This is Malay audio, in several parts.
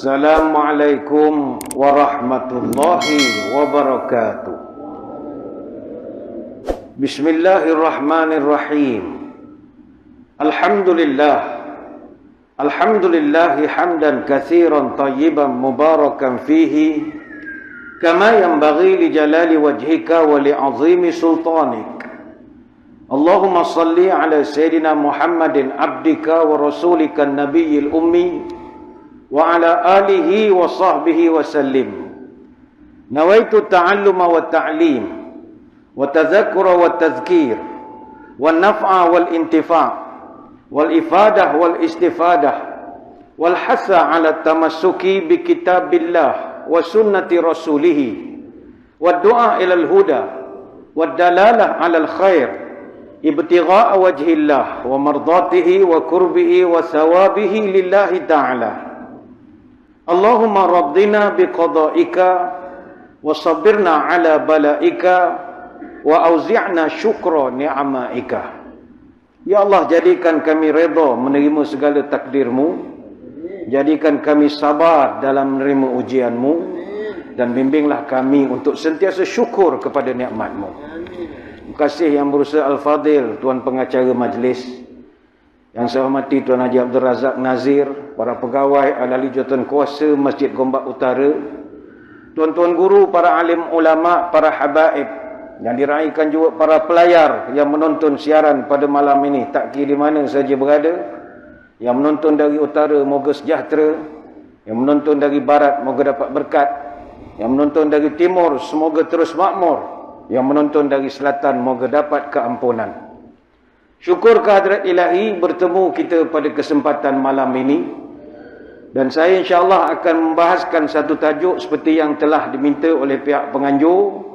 Assalamualaikum warahmatullahi wabarakatuh. Bismillahirrahmanirrahim. Alhamdulillah. Alhamdulillahi hamdan katsiran tayyiban mubarakan fihi kama yanbaghi li jalali wajhika wa li 'azimi sultanik. Allahumma salli ala sayyidina Muhammadin abdika wa rasulika an-nabiyil ummi wa ala alihi wa sahbihi wa sallim. Nawaitu ta'alluma wa ta'lim wa tadhakkura wa tadhkir wa naf'a wal intifa' wal ifadah wal istifadah wal hasa ala tamassuki bi kitabillah wa sunnati rasulih wa du'a ila al-huda wa dalalah ala al-khair ibtigha'a wajhillah wa mardatihi wa qurbihi wa thawabihi lillahi ta'ala. Allahumma raddina biqada'ika wa sabirna ala bala'ika wa auzi'na syukra ni'amaika. Ya Allah, jadikan kami redha menerima segala takdirmu, jadikan kami sabar dalam menerima ujianmu, dan bimbinglah kami untuk sentiasa syukur kepada nikmatmu. Terima kasih Yang Berusaha Al-Fadil, Tuan Pengacara Majlis, yang saya hormati Tuan Haji Abdul Razak Nazir, para pegawai ahli jawatan kuasa Masjid Gombak Utara, tuan-tuan guru, para alim ulama, para habaib, yang diraihkan juga para pelayar yang menonton siaran pada malam ini, tak kira di mana saja berada. Yang menonton dari utara, moga sejahtera. Yang menonton dari barat, moga dapat berkat. Yang menonton dari timur, semoga terus makmur. Yang menonton dari selatan, moga dapat keampunan. Syukur kehadrat ilahi bertemu kita pada kesempatan malam ini. Dan saya insyaAllah akan membahaskan satu tajuk seperti yang telah diminta oleh pihak penganjur,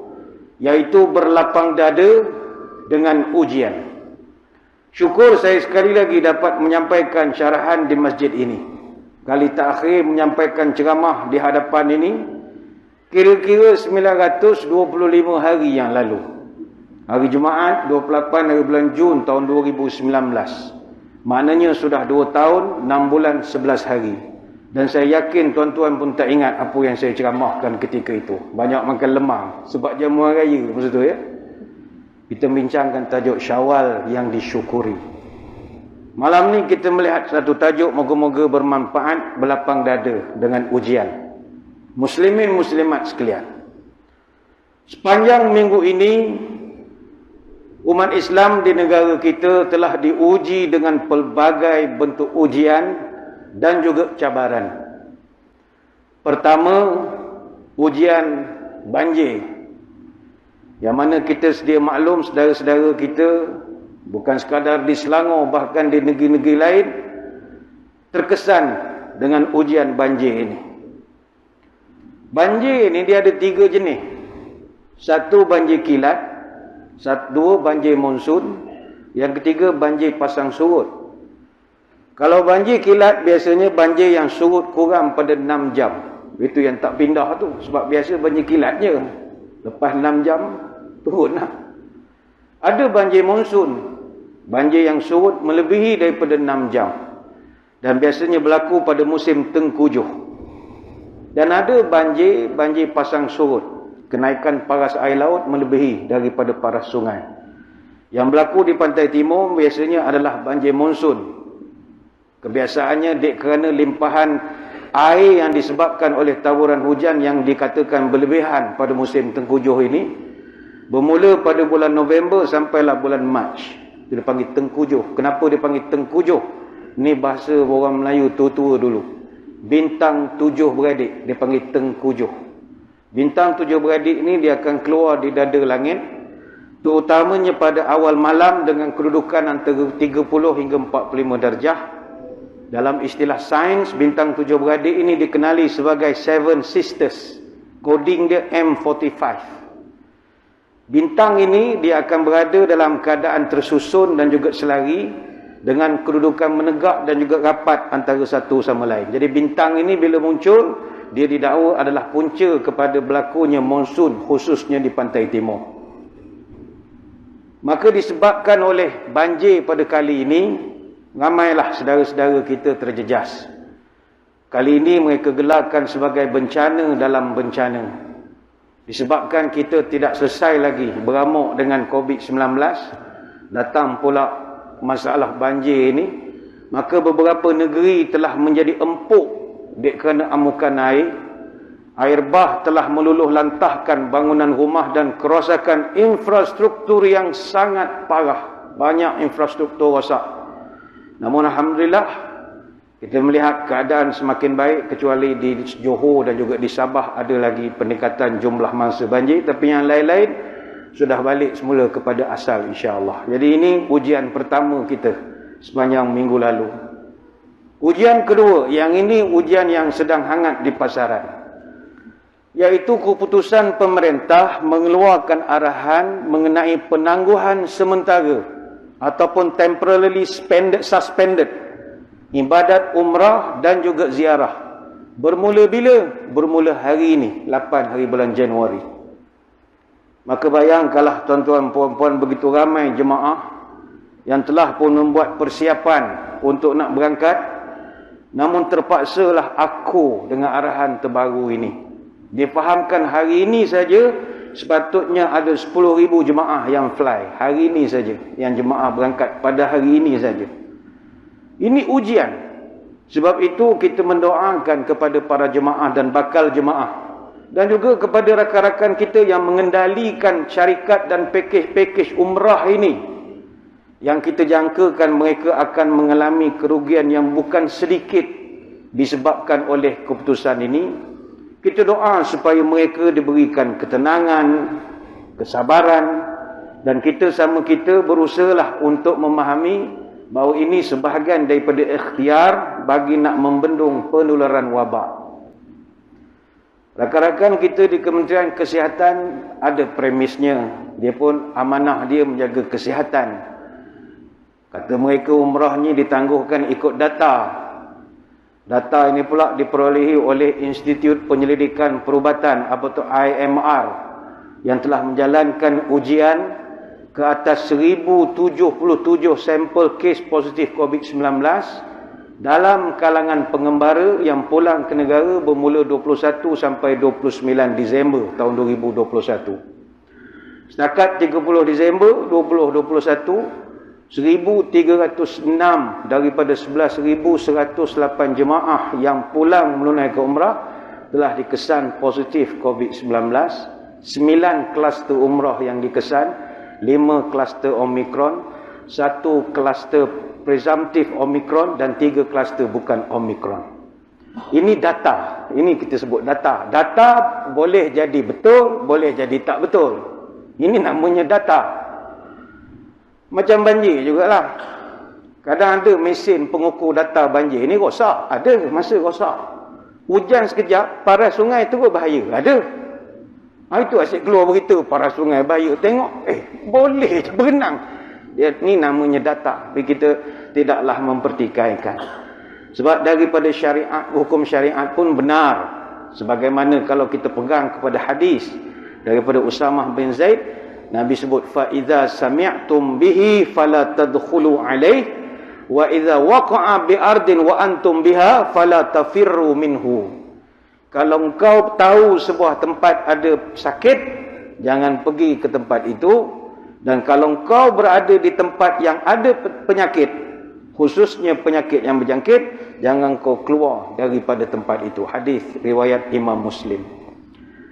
iaitu berlapang dada dengan ujian. Syukur saya sekali lagi dapat menyampaikan syarahan di masjid ini. Kali terakhir menyampaikan ceramah di hadapan ini kira-kira 925 hari yang lalu. Hari Jumaat 28 hari bulan Jun tahun 2019. Maknanya sudah 2 tahun 6 bulan 11 hari. Dan saya yakin tuan-tuan pun tak ingat apa yang saya ceramahkan ketika itu. Banyak makan lemang sebab jamuan raya masa tu ya. Kita bincangkan tajuk Syawal yang disyukuri. Malam ni kita melihat satu tajuk moga-moga bermanfaat, berlapang dada dengan ujian. Muslimin muslimat sekalian, sepanjang minggu ini umat Islam di negara kita telah diuji dengan pelbagai bentuk ujian dan juga cabaran. Pertama, ujian banjir, yang mana kita sedia maklum saudara-saudara kita bukan sekadar di Selangor, bahkan di negeri-negeri lain terkesan dengan ujian banjir ini. Banjir ini dia ada 3 jenis. Satu, banjir kilat. Dua, banjir monsun. Yang ketiga, banjir pasang surut. Kalau banjir kilat, biasanya banjir yang surut kurang pada 6 jam. Itu yang tak pindah tu. Sebab biasa banjir kilatnya lepas 6 jam turun lah. Ada banjir monsun, banjir yang surut melebihi daripada 6 jam. Dan biasanya berlaku pada musim tengkujuh. Dan ada banjir pasang surut, kenaikan paras air laut melebihi daripada paras sungai. Yang berlaku di pantai timur biasanya adalah banjir monsun. Kebiasaannya kerana limpahan air yang disebabkan oleh taburan hujan yang dikatakan berlebihan pada musim tengkujuh ini, bermula pada bulan November sampailah bulan Mac. Dia dipanggil tengkujuh. Kenapa dia panggil tengkujuh? Ini bahasa orang Melayu tua-tua dulu. Bintang 7 beradik, dia panggil tengkujuh. Bintang 7 beradik ni dia akan keluar di dada langit, terutamanya pada awal malam dengan kedudukan antara 30 hingga 45 darjah. Dalam istilah sains, bintang 7 beradik ini dikenali sebagai Seven Sisters. Koding dia M45. Bintang ini dia akan berada dalam keadaan tersusun dan juga selari, dengan kedudukan menegak dan juga rapat antara satu sama lain. Jadi bintang ini bila muncul, dia didakwa adalah punca kepada berlakunya monsun, khususnya di pantai timur. Maka disebabkan oleh banjir pada kali ini, ramailah saudara-saudara kita terjejas. Kali ini mereka gelarkan sebagai bencana dalam bencana. Disebabkan kita tidak selesai lagi beramuk dengan COVID-19, datang pula masalah banjir ini, maka beberapa negeri telah menjadi empuk kerana amukan air. Air bah telah meluluh lantahkan bangunan rumah dan kerosakan infrastruktur yang sangat parah. Banyak infrastruktur rosak. Namun alhamdulillah, kita melihat keadaan semakin baik, kecuali di Johor dan juga di Sabah ada lagi peningkatan jumlah mangsa banjir, tapi yang lain-lain sudah balik semula kepada asal insya-Allah. Jadi ini ujian pertama kita sepanjang minggu lalu. Ujian kedua, yang ini ujian yang sedang hangat di pasaran, iaitu keputusan pemerintah mengeluarkan arahan mengenai penangguhan sementara ataupun temporarily suspended ibadat umrah dan juga ziarah. Bermula bila? Bermula hari ini, 8 hari bulan Januari. Maka bayangkanlah tuan-tuan puan-puan, begitu ramai jemaah yang telah pun membuat persiapan untuk nak berangkat, namun terpaksalah aku dengan arahan terbaru ini. Difahamkan hari ini saja sepatutnya ada 10,000 jemaah yang fly. Hari ini saja yang jemaah berangkat pada hari ini saja. Ini ujian. Sebab itu kita mendoakan kepada para jemaah dan bakal jemaah, dan juga kepada rakan-rakan kita yang mengendalikan syarikat dan pakej-pakej umrah ini, yang kita jangkakan mereka akan mengalami kerugian yang bukan sedikit disebabkan oleh keputusan ini. Kita doa supaya mereka diberikan ketenangan, kesabaran, dan kita sama kita berusahalah untuk memahami bahawa ini sebahagian daripada ikhtiar bagi nak membendung penularan wabak. Rakan-rakan kita di Kementerian Kesihatan ada premisnya. Dia pun amanah dia menjaga kesihatan. Kata mereka umrah ni ditangguhkan ikut data. Data ini pula diperolehi oleh Institut Penyelidikan Perubatan atau IMR yang telah menjalankan ujian ke atas 1077 sampel kes positif COVID-19 dalam kalangan pengembara yang pulang ke negara bermula 21 sampai 29 Disember tahun 2021. Setakat 30 Disember 2021, 1,306 daripada 11,108 jemaah yang pulang menunaikan umrah telah dikesan positif COVID-19. 9 kluster umrah yang dikesan, 5 kluster Omicron, 1 kluster presumptif Omicron dan 3 kluster bukan Omicron. Ini data. Ini kita sebut data. Data boleh jadi betul, boleh jadi tak betul. Ini namanya data. Macam banjir jugalah. Kadang ada mesin pengukur data banjir. Ini rosak. Ada masa rosak. Hujan sekejap, paras sungai terus bahaya. Ada. Itu asyik keluar berita paras sungai bahaya. Tengok, boleh je berenang. Ini namanya data. Tapi kita tidaklah mempertikaikan. Sebab daripada syariat, hukum syariat pun benar. Sebagaimana kalau kita pegang kepada hadis daripada Usamah bin Zaid, Nabi sebut, فَإِذَا سَمِعْتُمْ بِهِ فَلَا تَدْخُلُوا عَلَيْهِ وَإِذَا وَقَعَ بِأَرْضٍ وَأَنْتُمْ بِهَا فَلَا تَفِرُّوا مِنْهُ. Kalau engkau tahu sebuah tempat ada sakit, jangan pergi ke tempat itu. Dan kalau engkau berada di tempat yang ada penyakit, khususnya penyakit yang berjangkit, jangan kau keluar daripada tempat itu. Hadis riwayat Imam Muslim.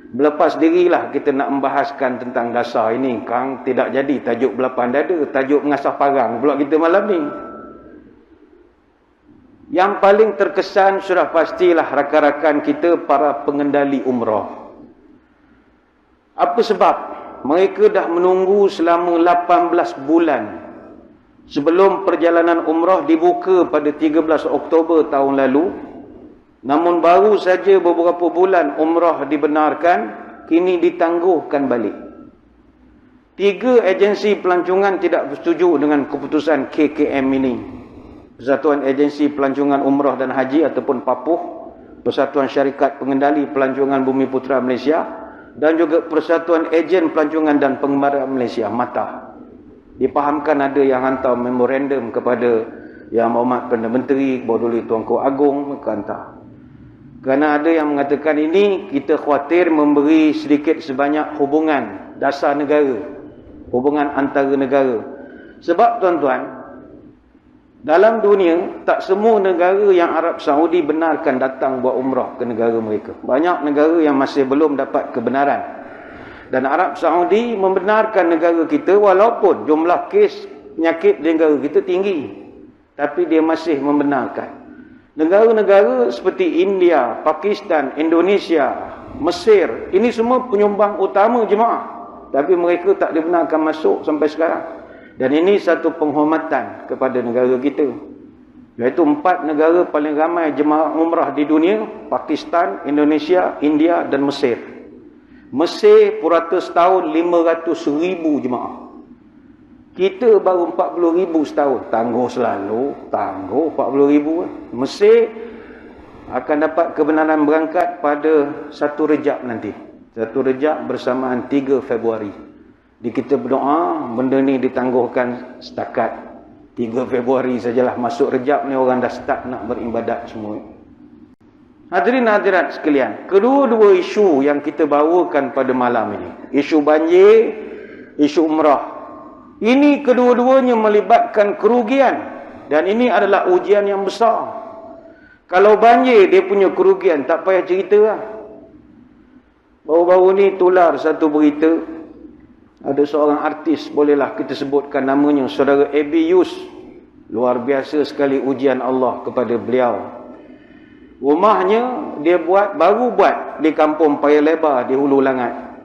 Berlepas dirilah kita nak membahaskan tentang dasar ini. Kang tidak jadi tajuk belapan dada, tajuk mengasah parang pula kita malam ni. Yang paling terkesan sudah pastilah rakan-rakan kita para pengendali umrah. Apa sebab? Mereka dah menunggu selama 18 bulan sebelum perjalanan umrah dibuka pada 13 Oktober tahun lalu. Namun baru saja beberapa bulan umrah dibenarkan, kini ditangguhkan balik. 3 agensi pelancongan tidak bersetuju dengan keputusan KKM ini. Persatuan Agensi Pelancongan Umrah dan Haji ataupun PAPUH, Persatuan Syarikat Pengendali Pelancongan Bumi Putera Malaysia, dan juga Persatuan Ejen Pelancongan dan Pengembara Malaysia, MATA. Dipahamkan ada yang hantar memorandum kepada Yang Berhormat Perdana Menteri, Berduli Tuanku Agong, mereka hantar. Kerana ada yang mengatakan ini kita khawatir memberi sedikit sebanyak hubungan dasar negara, hubungan antara negara. Sebab tuan-tuan, dalam dunia tak semua negara yang Arab Saudi benarkan datang buat umrah ke negara mereka. Banyak negara yang masih belum dapat kebenaran. Dan Arab Saudi membenarkan negara kita walaupun jumlah kes penyakit di negara kita tinggi. Tapi dia masih membenarkan. Negara-negara seperti India, Pakistan, Indonesia, Mesir, ini semua penyumbang utama jemaah. Tapi mereka tak dibenarkan masuk sampai sekarang. Dan ini satu penghormatan kepada negara kita. Iaitu 4 negara paling ramai jemaah umrah di dunia: Pakistan, Indonesia, India dan Mesir. Mesir purata setahun 500,000 jemaah. Kita baru 40,000 setahun. Tangguh selalu, tangguh 40,000. Mesir akan dapat kebenaran berangkat pada 1 Rejab nanti. 1 Rejab bersamaan 3 Februari. Jadi kita berdoa benda ni ditangguhkan setakat 3 Februari sajalah. Masuk Rejab ni orang dah start nak beribadat semua. Hadirin hadirat sekalian, kedua-dua isu yang kita bawakan pada malam ini, isu banjir, isu umrah, ini kedua-duanya melibatkan kerugian. Dan ini adalah ujian yang besar. Kalau banjir dia punya kerugian, tak payah cerita lah. Baru-baru ni tular satu berita. Ada seorang artis, bolehlah kita sebutkan namanya, saudara Abi Yus. Luar biasa sekali ujian Allah kepada beliau. Rumahnya dia baru buat di kampung Paya Lebar di Hulu Langat.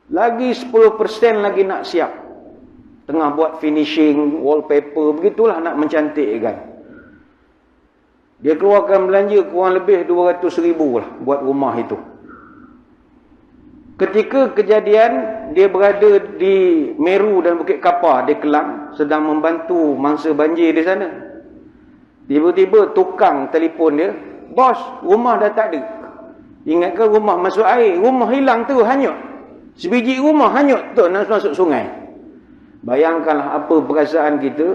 Lagi 10% lagi nak siap. Tengah buat finishing, wallpaper, begitulah nak mencantikkan. Dia keluarkan belanja kurang lebih 200,000 lah buat rumah itu. Ketika kejadian, dia berada di Meru dan Bukit Kapar di Kelang, sedang membantu mangsa banjir di sana. Tiba-tiba tukang telefon dia, "Bos, rumah dah tak ada." Ingatkan rumah masuk air, rumah hilang tu, hanyut. Sebiji rumah hanyut tu nak masuk sungai. Bayangkanlah apa perasaan kita.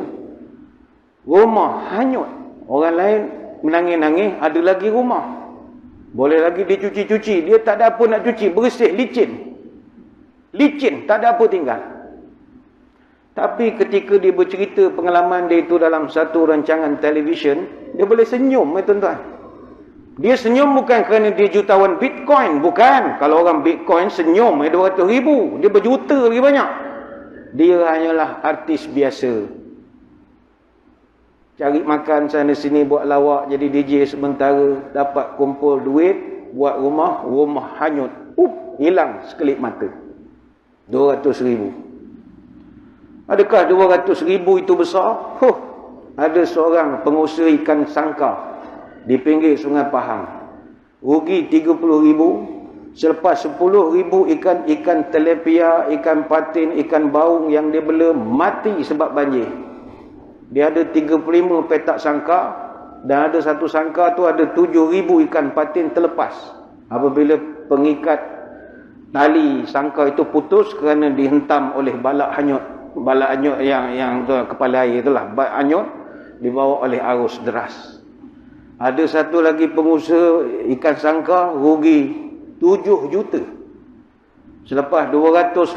Rumah hanyut. Orang lain menangis-nangis, ada lagi rumah. Boleh lagi dicuci-cuci. Dia tak ada apa nak cuci, bersih, licin. Licin, tak ada apa tinggal. Tapi ketika dia bercerita pengalaman dia itu dalam satu rancangan televisyen, dia boleh senyum, tuan-tuan. Dia senyum bukan kerana dia jutawan Bitcoin. Bukan. Kalau orang Bitcoin senyum 200,000. Dia berjuta lagi banyak. Dia hanyalah artis biasa. Cari makan sana sini, buat lawak, jadi DJ sementara, dapat kumpul duit, buat rumah, rumah hanyut. Hilang sekelip mata. 200,000. Adakah 200,000 itu besar? Ada seorang pengusaha ikan sangkar di pinggir Sungai Pahang. Rugi 30,000. Selepas 10,000 ikan telepia, ikan patin, ikan baung yang dia bela mati sebab banjir. Dia ada 35 petak sangkar dan ada satu sangkar tu ada 7,000 ikan patin terlepas. Apabila pengikat tali sangkar itu putus kerana dihentam oleh balak hanyut. Balak hanyut yang tu, kepala air itulah, hanyut dibawa oleh arus deras. Ada satu lagi pengusaha ikan sangkar rugi 7 juta. Selepas 280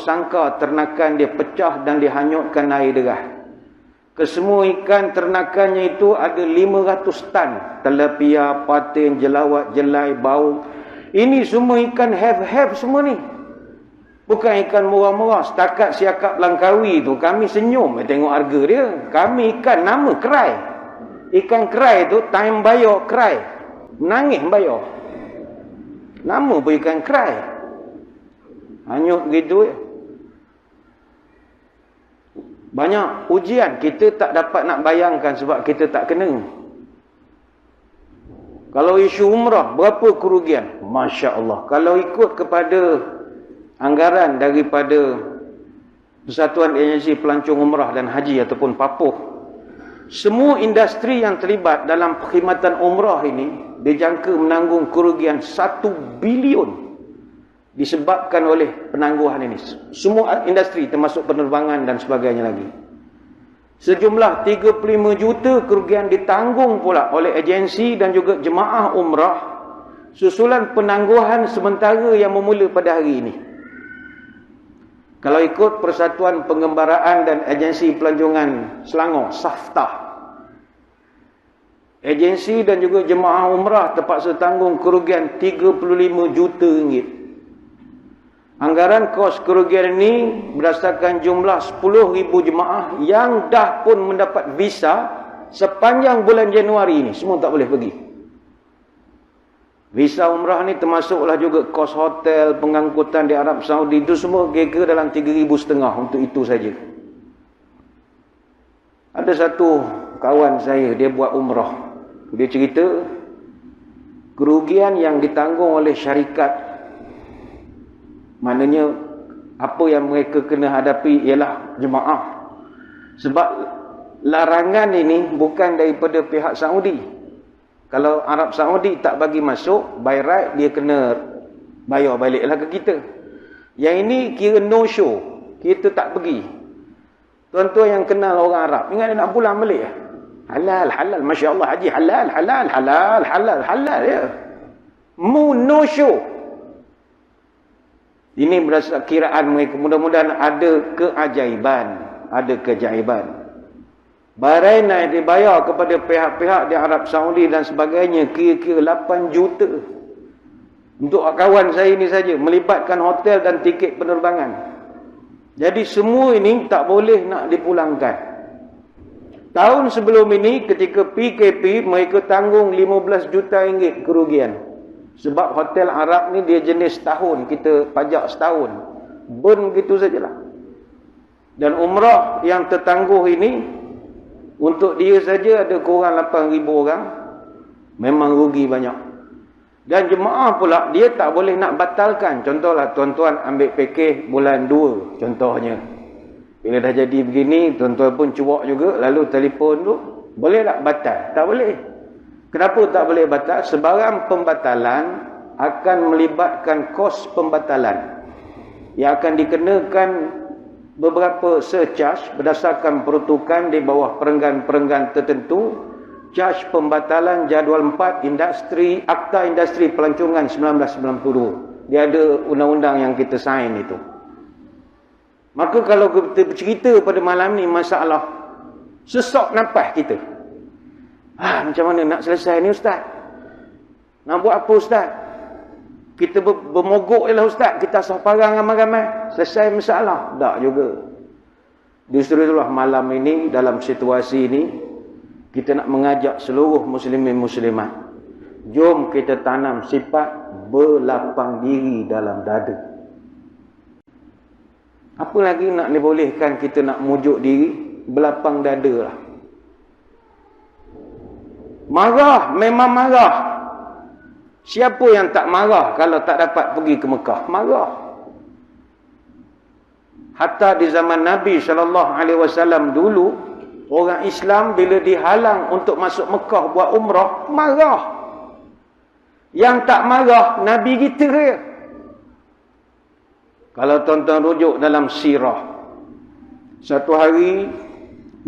sangkar ternakan dia pecah dan dihanyutkan air derah. Kesemua ikan ternakannya itu ada 500 tan. Telepia, patin, jelawat, jelai, baung. Ini semua ikan have semua ni. Bukan ikan murah-murah. Setakat siakap Langkawi tu kami senyum tengok harga dia. Kami ikan nama kerai. Ikan kerai tu time bayar kerai. Menangis bayar. Nama pun ikan kerai. Hanyut gitu. Banyak ujian kita tak dapat nak bayangkan sebab kita tak kena. Kalau isu umrah, berapa kerugian? Masya Allah. Kalau ikut kepada anggaran daripada Persatuan Agensi Pelancong Umrah dan Haji ataupun PAPUH, semua industri yang terlibat dalam perkhidmatan umrah ini dijangka menanggung kerugian 1 bilion disebabkan oleh penangguhan ini. Semua industri termasuk penerbangan dan sebagainya lagi. Sejumlah 35 juta kerugian ditanggung pula oleh agensi dan juga jemaah umrah susulan penangguhan sementara yang bermula pada hari ini. Kalau ikut Persatuan Pengembaraan dan Agensi Pelancongan Selangor, SAFTA, agensi dan juga jemaah umrah terpaksa tanggung kerugian 35 juta ringgit. Anggaran kos kerugian ini berdasarkan jumlah 10,000 jemaah yang dah pun mendapat visa sepanjang bulan Januari ini. Semua tak boleh pergi. Visa umrah ni termasuklah juga kos hotel, pengangkutan di Arab Saudi. Itu semua kira-kira dalam 3,500 untuk itu saja. Ada satu kawan saya, dia buat umrah. Dia cerita kerugian yang ditanggung oleh syarikat, maknanya apa yang mereka kena hadapi ialah jemaah. Sebab larangan ini bukan daripada pihak Saudi. Kalau Arab Saudi tak bagi masuk, by right dia kena bayar baliklah ke kita. Yang ini kira no show, kita tak pergi. Tuan-tuan yang kenal orang Arab, ingat dia nak pulang balik. Halal, halal, Masya Allah Haji, halal, halal, halal, halal, halal ya. No show. Ini berdasarkan kiraan mereka. Mudah-mudahan ada keajaiban. Ada keajaiban. Barai naik dibayar kepada pihak-pihak di Arab Saudi dan sebagainya kira-kira 8 juta. Untuk kawan saya ini saja, melibatkan hotel dan tiket penerbangan. Jadi semua ini tak boleh nak dipulangkan. Tahun sebelum ini ketika PKP mereka tanggung 15 juta ringgit kerugian. Sebab hotel Arab ni dia jenis setahun, kita pajak setahun. Burn begitu sajalah. Dan umrah yang tertangguh ini untuk dia saja ada kurang 8,000 orang. Memang rugi banyak. Dan jemaah pula dia tak boleh nak batalkan. Contohlah tuan-tuan ambil pakej bulan 2 contohnya. Bila dah jadi begini, tuan-tuan pun cuak juga, lalu telefon tu, boleh tak batal? Tak boleh. Kenapa tak boleh batal? Sebarang pembatalan akan melibatkan kos pembatalan yang akan dikenakan beberapa surcharge berdasarkan peruntukan di bawah perenggan-perenggan tertentu. Charge pembatalan jadual 4 industri, Akta Industri Pelancongan 1992. Dia ada undang-undang yang kita sign itu. Maka kalau kita bercerita pada malam ni masalah sesak nafas kita. Macam mana nak selesai ni ustaz? Nak buat apa ustaz? Kita bermogok je lah ustaz. Kita asal parang ramai-ramai. Selesai masalah. Tak juga. Justru itulah malam ini, dalam situasi ini, kita nak mengajak seluruh muslimin muslimat. Jom kita tanam sifat berlapang diri dalam dada. Apa lagi nak dibolehkan kita nak mujuk diri? Berlapang dada lah. Marah, memang marah. Siapa yang tak marah kalau tak dapat pergi ke Mekah? Marah. Hatta di zaman Nabi SAW dulu, orang Islam bila dihalang untuk masuk Mekah buat umrah, marah. Yang tak marah, Nabi kita ya. Kalau tuan-tuan rujuk dalam sirah, satu hari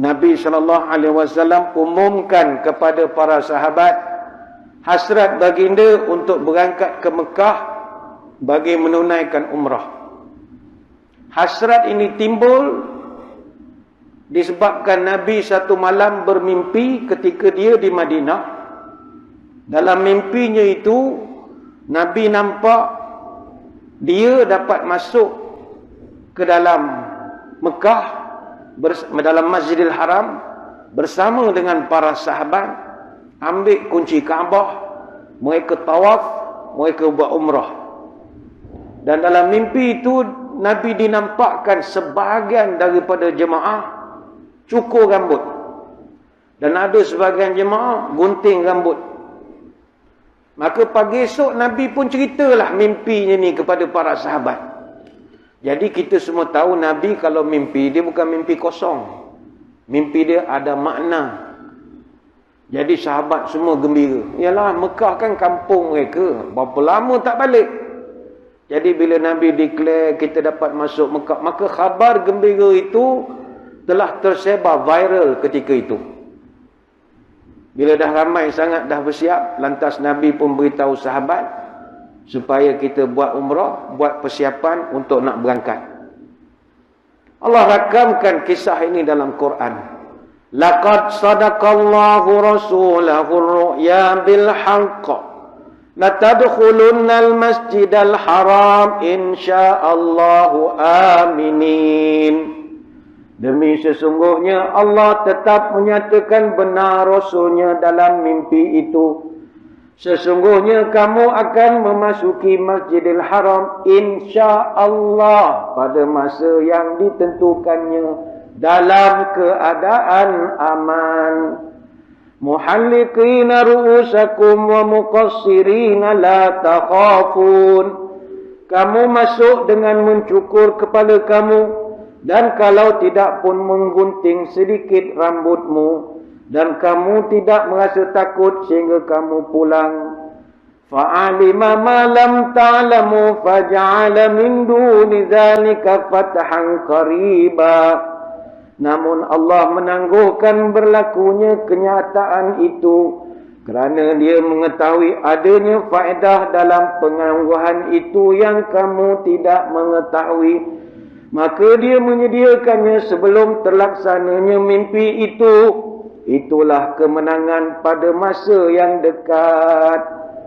Nabi SAW umumkan kepada para sahabat hasrat baginda untuk berangkat ke Mekah bagi menunaikan umrah. Hasrat ini timbul disebabkan Nabi satu malam bermimpi ketika dia di Madinah. Dalam mimpinya itu, Nabi nampak dia dapat masuk ke dalam Mekah, dalam Masjidil Haram bersama dengan para sahabat, ambil kunci Kaabah, mereka tawaf, mereka buat umrah. Dan dalam mimpi itu Nabi dinampakkan sebahagian daripada jemaah cukur rambut, dan ada sebahagian jemaah gunting rambut. Maka pagi esok Nabi pun ceritalah mimpinya ni kepada para sahabat. Jadi kita semua tahu Nabi kalau mimpi, dia bukan mimpi kosong. Mimpi dia ada makna. Jadi sahabat semua gembira. Yalah, Mekah kan kampung mereka. Berapa lama tak balik. Jadi bila Nabi declare kita dapat masuk Mekah, maka khabar gembira itu telah tersebar viral ketika itu. Bila dah ramai sangat dah bersiap, lantas Nabi pun beritahu sahabat supaya kita buat umrah, buat persiapan untuk nak berangkat. Allah rakamkan kisah ini dalam Quran. Laqad sadaqallahu rasulahu ar-ru'ya bil haqq latadkhulunnal masjidal haram insyaallahu aminin. Demi sesungguhnya Allah tetap menyatakan benar Rasulnya dalam mimpi itu. Sesungguhnya kamu akan memasuki Masjidil Haram insya-Allah pada masa yang ditentukannya dalam keadaan aman. Muhalliqina ru'usakum wa muqassirina la takhafun. Kamu masuk dengan mencukur kepala kamu, dan kalau tidak pun menggunting sedikit rambutmu, dan kamu tidak merasa takut sehingga kamu pulang. Fa'alima ma lam ta'lamu faja'ala min duni dzalika fathan qariba. Namun Allah menangguhkan berlakunya kenyataan itu kerana dia mengetahui adanya faedah dalam penangguhan itu yang kamu tidak mengetahui. Maka dia menyediakannya sebelum terlaksananya mimpi itu. Itulah kemenangan pada masa yang dekat.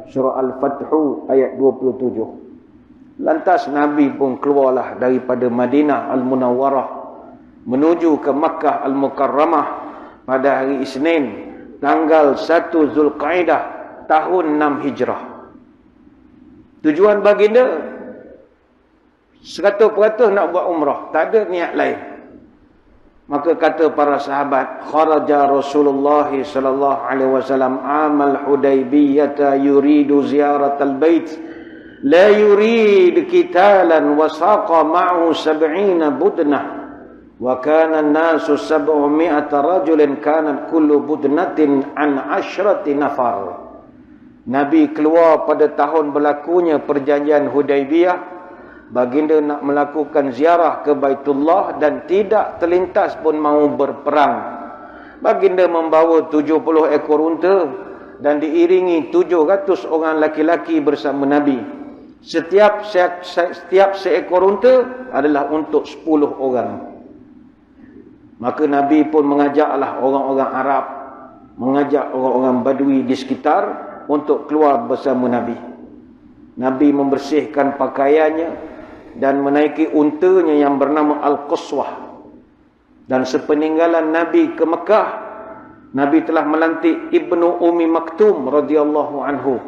Surah Al-Fathu ayat 27. Lantas Nabi pun keluarlah daripada Madinah Al-Munawwarah menuju ke Makkah Al-Mukarramah pada hari Isnin tanggal 1 Zulqaidah tahun 6 Hijrah. Tujuan baginda 100% nak buat umrah, tak ada niat lain. Maka kata para sahabat, kharaja Rasulullah sallallahu alaihi wasallam amal Hudaybiyah yuridu ziyaratal bait la yurid qitalan wa saqa ma'hu 70 budnah wa kana an-nasu 700 rajulin kanat kullu budnatin an 10 nafar. Nabi keluar pada tahun berlakunya perjanjian Hudaybiyah. Baginda nak melakukan ziarah ke Baitullah dan tidak terlintas pun mahu berperang. Baginda membawa 70 ekor unta dan diiringi 700 orang laki-laki bersama Nabi. Setiap seekor unta adalah untuk 10 orang. Maka Nabi pun mengajaklah orang-orang Arab, mengajak orang-orang Badui di sekitar untuk keluar bersama Nabi. Nabi membersihkan pakaiannya dan menaiki untanya yang bernama Al-Qaswah. Dan sepeninggalan Nabi ke Mekah, Nabi telah melantik Ibnu Ummi Maktum radhiyallahu anhu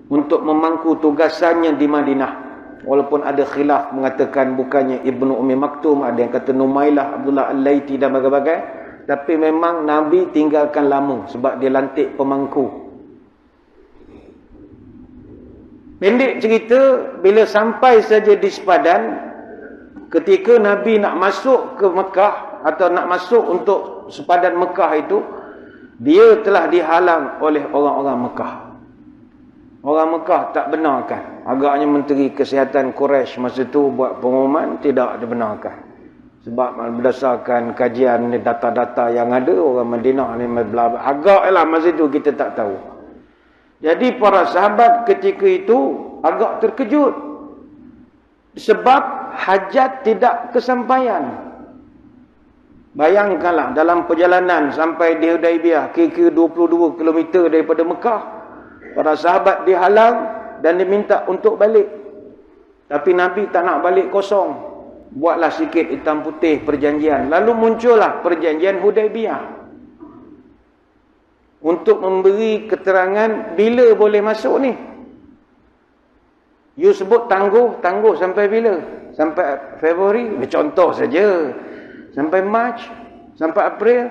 untuk memangku tugasannya di Madinah. Walaupun ada khilaf mengatakan bukannya Ibnu Ummi Maktum, ada yang kata Numailah Abdullah Al-Laiti dan bagai-bagai. Tapi memang Nabi tinggalkan lama sebab dia lantik pemangku. Pendek cerita, bila sampai saja di sepadan, ketika Nabi nak masuk ke Mekah atau nak masuk untuk sepadan Mekah itu, dia telah dihalang oleh orang-orang Mekah. Orang Mekah tak benarkan. Agaknya Menteri Kesihatan Quraisy masa itu buat pengumuman tidak dibenarkan. Sebab berdasarkan kajian data-data yang ada, orang Madinah ni agaklah masa itu kita tak tahu. Jadi para sahabat ketika itu agak terkejut sebab hajat tidak kesampaian. Bayangkanlah dalam perjalanan sampai di Hudaybiyah, kira-kira 22 km daripada Mekah, para sahabat dihalang dan diminta untuk balik. Tapi Nabi tak nak balik kosong. Buatlah sikit hitam putih perjanjian. Lalu muncullah perjanjian Hudaybiyah untuk memberi keterangan bila boleh masuk ni. You sebut tangguh sampai bila? Sampai Februari? Contoh saja. Sampai Mac, sampai April.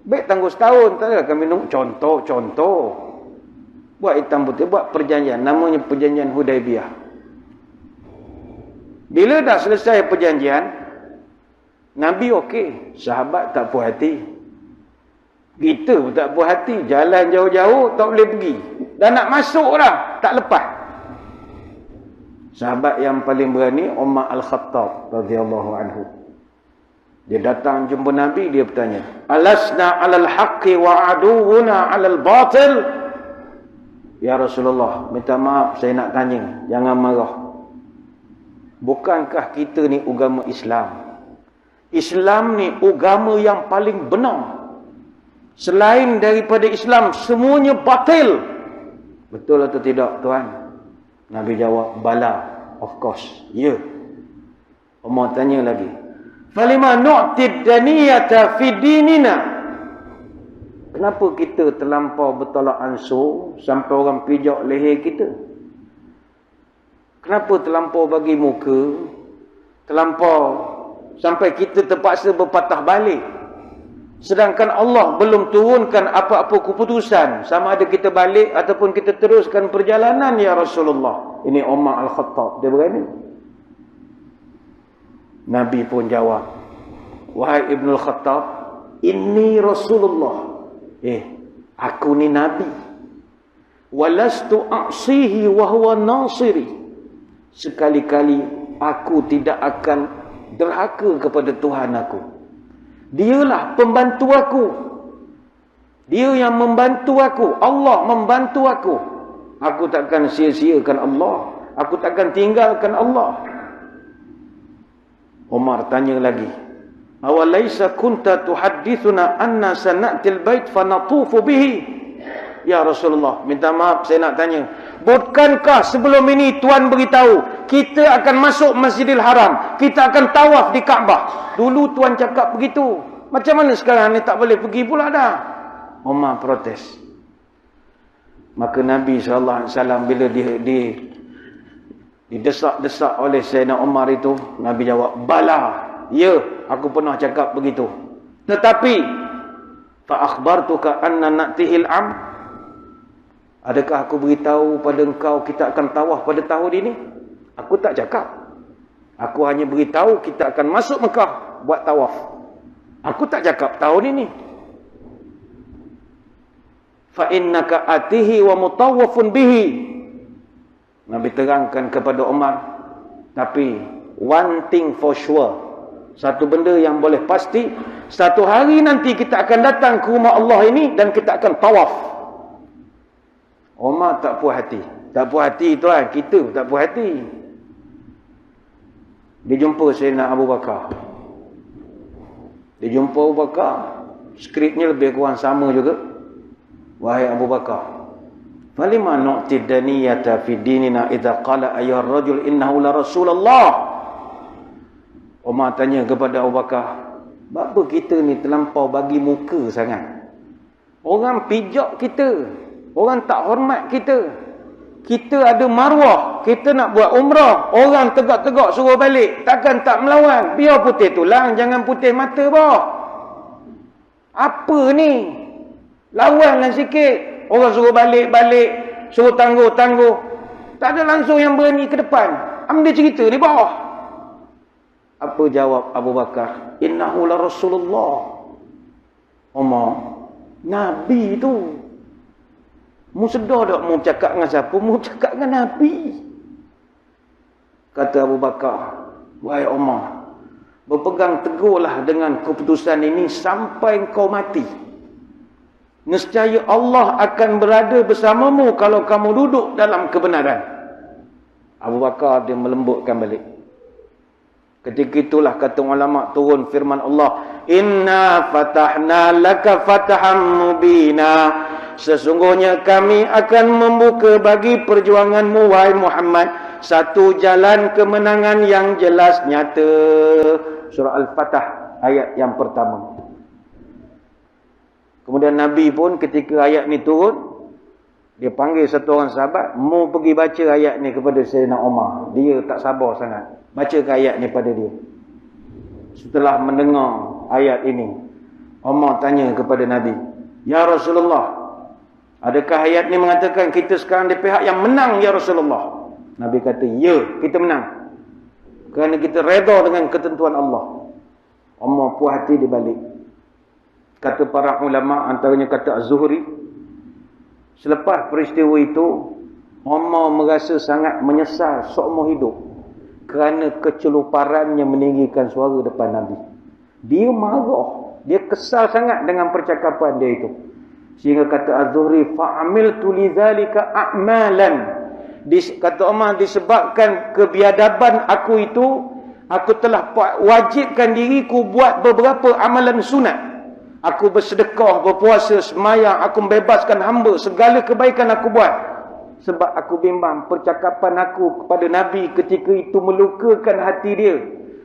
Baik tangguh setahun. Tak ada kami minum contoh. Buat hitam putih, buat perjanjian. Namanya perjanjian Hudaybiyah. Bila dah selesai perjanjian, Nabi okey, sahabat tak puas hati. Kita pun tak puas hati, jalan jauh-jauh tak boleh pergi. Dah nak masuk dah, tak lepas. Sahabat yang paling berani Umar Al-Khattab radhiyallahu anhu. Dia datang jumpa Nabi, dia bertanya, alasna alal haqqi wa aduwuna alal batil? Ya Rasulullah, minta maaf saya nak tanya, jangan marah. Bukankah kita ni agama Islam? Islam ni agama yang paling benar. Selain daripada Islam, semuanya batil. Betul atau tidak, Tuhan? Nabi jawab, bala, of course, ya. Umar tanya lagi, falima nu'tid daniyata fi dinina? Kenapa kita terlampau bertolak ansur sampai orang pijak leher kita? Kenapa terlampau bagi muka? Terlampau sampai kita terpaksa berpatah balik. Sedangkan Allah belum turunkan apa-apa keputusan. Sama ada kita balik ataupun kita teruskan perjalanan, ya Rasulullah. Ini Umar Al-Khattab. Dia berani. Nabi pun jawab, wahai Ibn Al-Khattab, inni Rasulullah. Aku ni Nabi. Walastu a'sihi wa huwa nasiri. Sekali-kali aku tidak akan derhaka kepada Tuhan aku. Dialah pembantu aku. Dia yang membantu aku. Allah membantu aku. Aku takkan sia-siakan Allah. Aku takkan tinggalkan Allah. Umar tanya lagi, awalaisa kunta tuhaddithuna anna sana'til bait fanatufu bihi? Ya Rasulullah, minta maaf saya nak tanya, bukankah sebelum ini Tuhan beritahu kita akan masuk Masjidil Haram, kita akan tawaf di Kaabah? Dulu Tuhan cakap begitu. Macam mana sekarang ni tak boleh pergi pula dah? Umar protes. Maka Nabi SAW bila didesak-desak oleh Sayyidina Umar itu, Nabi jawab, bala, ya, aku pernah cakap begitu. Tetapi fa akhbartuka anna na'tihil am? Adakah aku beritahu pada engkau kita akan tawaf pada tahun ini? Aku tak cakap. Aku hanya beritahu kita akan masuk Mekah buat tawaf. Aku tak cakap tahun ini. Fa innaka atihi wa mutawwafun bihi. Nabi terangkan kepada Umar, tapi one thing for sure, satu benda yang boleh pasti, satu hari nanti kita akan datang ke rumah Allah ini dan kita akan tawaf. Umar tak puas hati. Tak puas hati tuan, kita tak puas hati. Dia jumpa Sayyidina Abu Bakar. Dia jumpa Abu Bakar. Skripnya lebih kurang sama juga. Wahai Abu Bakar, falima nu'tid daniyata fi dinina idza qala ayyuhar rajul innahu la Rasulullah? Umar tanya kepada Abu Bakar, apa kita ni terlampau bagi muka sangat? Orang pijak kita, orang tak hormat kita. Kita ada maruah, kita nak buat umrah, orang tegak-tegak suruh balik, takkan tak melawan? Biar putih tulang, jangan putih mata bah. Apa ni? Lawanlah sikit. Orang suruh balik-balik, suruh tangguh-tangguh. Tak ada langsung yang berani ke depan. Ambil cerita di bawah. Apa jawab Abu Bakar? Innahu la Rasulullah. Umar, Nabi tu. Mu sedar tak mu cakap dengan siapa? Mu cakap dengan Nabi. Kata Abu Bakar, wahai Umar, berpegang teguhlah dengan keputusan ini sampai kau mati. Nescaya Allah akan berada bersamamu kalau kamu duduk dalam kebenaran. Abu Bakar dia melembutkan balik. Ketika itulah kata ulama turun firman Allah, inna fatahna laka fatahan mubina. Sesungguhnya kami akan membuka bagi perjuanganmu wahai Muhammad satu jalan kemenangan yang jelas nyata. Surah Al-Fatah ayat yang pertama. Kemudian Nabi pun ketika ayat ni turun, dia panggil satu orang sahabat, mau pergi baca ayat ni kepada Sayyidina Umar. Dia tak sabar sangat. Bacakan ayat ni pada dia. Setelah mendengar ayat ini, Umar tanya kepada Nabi, ya Rasulullah, adakah ayat ni mengatakan kita sekarang di pihak yang menang ya Rasulullah? Nabi kata, ya, kita menang. Kerana kita redha dengan ketentuan Allah. Umar puas hati di balik. Kata para ulama, antaranya kata Az-Zuhri, selepas peristiwa itu, Umar merasa sangat menyesal seumur hidup kerana keceluparannya meninggikan suara depan Nabi. Dia marah. Dia kesal sangat dengan percakapan dia itu. Sehingga kata Az-Zuhri, fa'amiltu lidzalika a'malan. Kata Umar, disebabkan kebiadaban aku itu, aku telah wajibkan diriku buat beberapa amalan sunat. Aku bersedekah, berpuasa, semayang, aku membebaskan hamba, segala kebaikan aku buat. Sebab aku bimbang percakapan aku kepada Nabi ketika itu melukakan hati dia.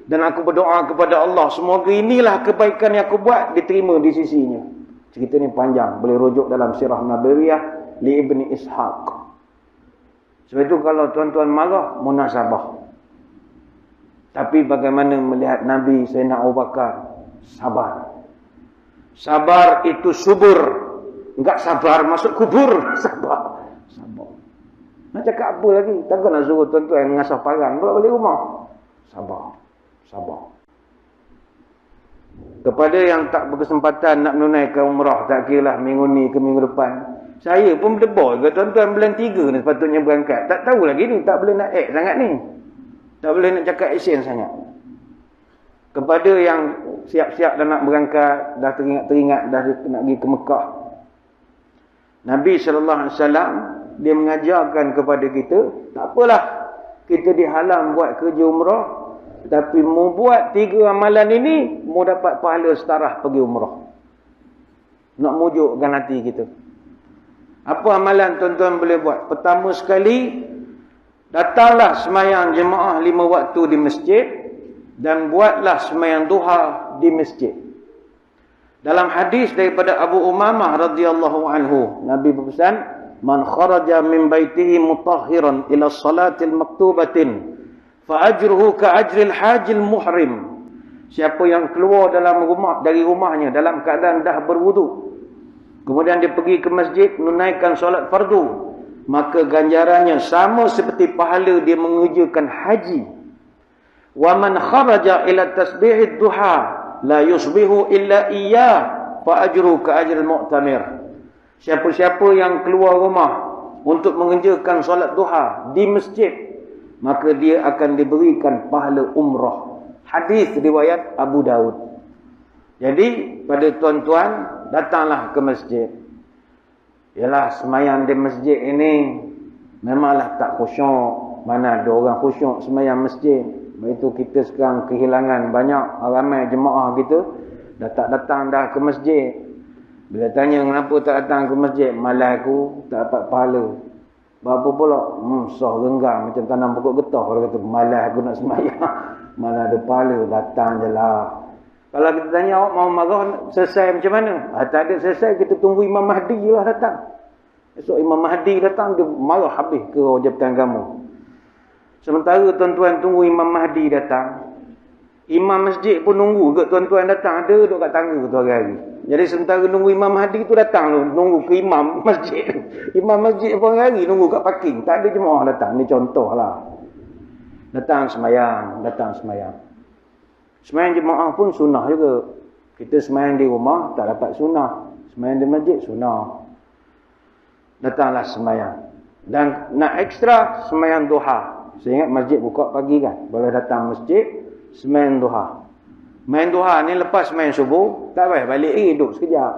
Dan aku berdoa kepada Allah, semoga inilah kebaikan yang aku buat diterima di sisinya. Cerita ni panjang, boleh rujuk dalam Sirah Nabawiyah li Ibni Ishaq. Sebab itu kalau tuan-tuan marah, munasabah. Tapi bagaimana melihat Nabi Sayyidina Abu Bakar? Sabar. Sabar itu subur. Enggak sabar masuk kubur. Sabar. Sabar. Nak cakap apa lagi? Takkan nak suruh tuan-tuan mengasah parang pula balik rumah. Sabar. Sabar. Kepada yang tak berkesempatan nak menunaikan umrah, tak kira lah minggu ni ke minggu depan. Saya pun berdebar ke tuan-tuan bulan 3 ni sepatutnya berangkat. Tak tahu lagi ni, tak boleh nak act sangat ni. Tak boleh nak cakap action sangat. Kepada yang siap-siap dah nak berangkat, dah teringat dah nak pergi ke Mekah. Nabi SAW, dia mengajarkan kepada kita, tak apalah kita dihalang buat kerja umrah, tapi mu buat 3 amalan ini, mu dapat pahala setarah pergi umrah. Nak mujukkan hati kita. Apa amalan tuan-tuan boleh buat? Pertama sekali, datanglah semayang jemaah 5 waktu di masjid dan buatlah semayang duha di masjid. Dalam hadis daripada Abu Umamah radhiyallahu anhu, Nabi berpesan, "Man kharaja min baitihi mutahhiran ila salatil maktubatin fa ajruhu ka ajril hajil muhrim." Siapa yang keluar dari rumahnya dalam keadaan dah berwuduk, kemudian dia pergi ke masjid menunaikan solat fardu, maka ganjarannya sama seperti pahala dia mengerjakan haji. Wa man kharaja ila tasbihid duha la yusbihu illa iyyah fa ajru ka ajril mu'tamir. Siapa-siapa yang keluar rumah untuk mengerjakan solat duha di masjid, maka dia akan diberikan pahala umrah. Hadis riwayat Abu Daud. Jadi pada tuan-tuan, datanglah ke masjid. Yalah, semayang di masjid ini memanglah tak khusyuk. Mana ada orang khusyuk semayang masjid. Itu kita sekarang kehilangan banyak ramai jemaah kita dah tak datang dah ke masjid. Bila tanya kenapa tak datang ke masjid, malas aku tak dapat pahala. Berapa pula? Sah renggang macam tanam pokok getah. Kalau kata malas aku nak semayang, malah ada pahala, datang je lah. Kalau kita tanya awak mau marah selesai macam mana? Tak ada selesai, kita tunggu Imam Mahdi lah datang. Esok Imam Mahdi datang, dia marah habis ke Jabatan Agama. Sementara tuan-tuan tunggu Imam Mahdi datang, imam masjid pun nunggu ke tuan-tuan datang. Ada duduk kat tangga tu hari-hari. Jadi sementara nunggu Imam Mahdi tu datang, nunggu ke imam masjid. Imam masjid pun hari-hari nunggu kat parking. Tak ada jemaah datang. Ni contoh lah. Datang semayang, datang semayang. Semayang jemaah pun sunnah juga. Kita semayang di rumah tak dapat sunnah. Semayang di masjid sunnah. Datanglah semayang. Dan nak ekstra semayang duha. Saya ingat masjid buka pagi kan. Boleh datang masjid, semayang duha. Semayang duha ni lepas semayang subuh, tak payah balik lagi, duduk sekejap.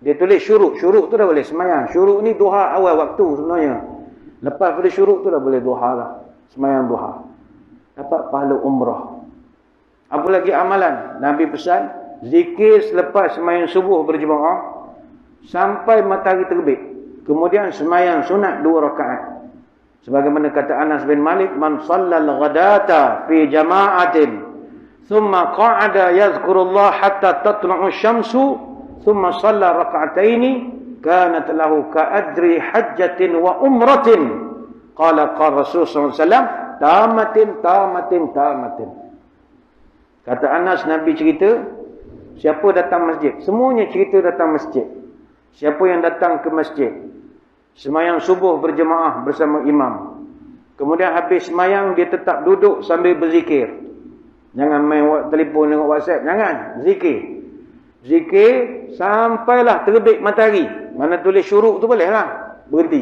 Dia tulis syuruk. Syuruk tu dah boleh semayang. Syuruk ni duha awal waktu sebenarnya. Lepas pada syuruk tu dah boleh duha lah. Semayang duha. Dapat pahala umrah. Apa lagi amalan? Nabi pesan, zikir selepas semayang subuh berjemaah sampai matahari terbit. Kemudian semayang sunat 2 rakaat. Sebagaimana kata Anas bin Malik, man shallal ghadata fi jama'atin thumma qa'ada yadhkurullah hatta tatlu'u syamsu thumma shalla rak'ataini kanat lahu ka'adri hajjatin wa umratin. Qala Rasul sallallahu alaihi wasallam, tamatin. Kata Anas, Nabi cerita, siapa datang masjid? Semuanya cerita datang masjid. Siapa yang datang ke masjid, semayang subuh berjemaah bersama imam. Kemudian habis semayang, dia tetap duduk sambil berzikir. Jangan main telefon dengan WhatsApp. Jangan. Zikir. Zikir sampailah terbit matahari. Mana tulis syuruk tu boleh lah. Berhenti.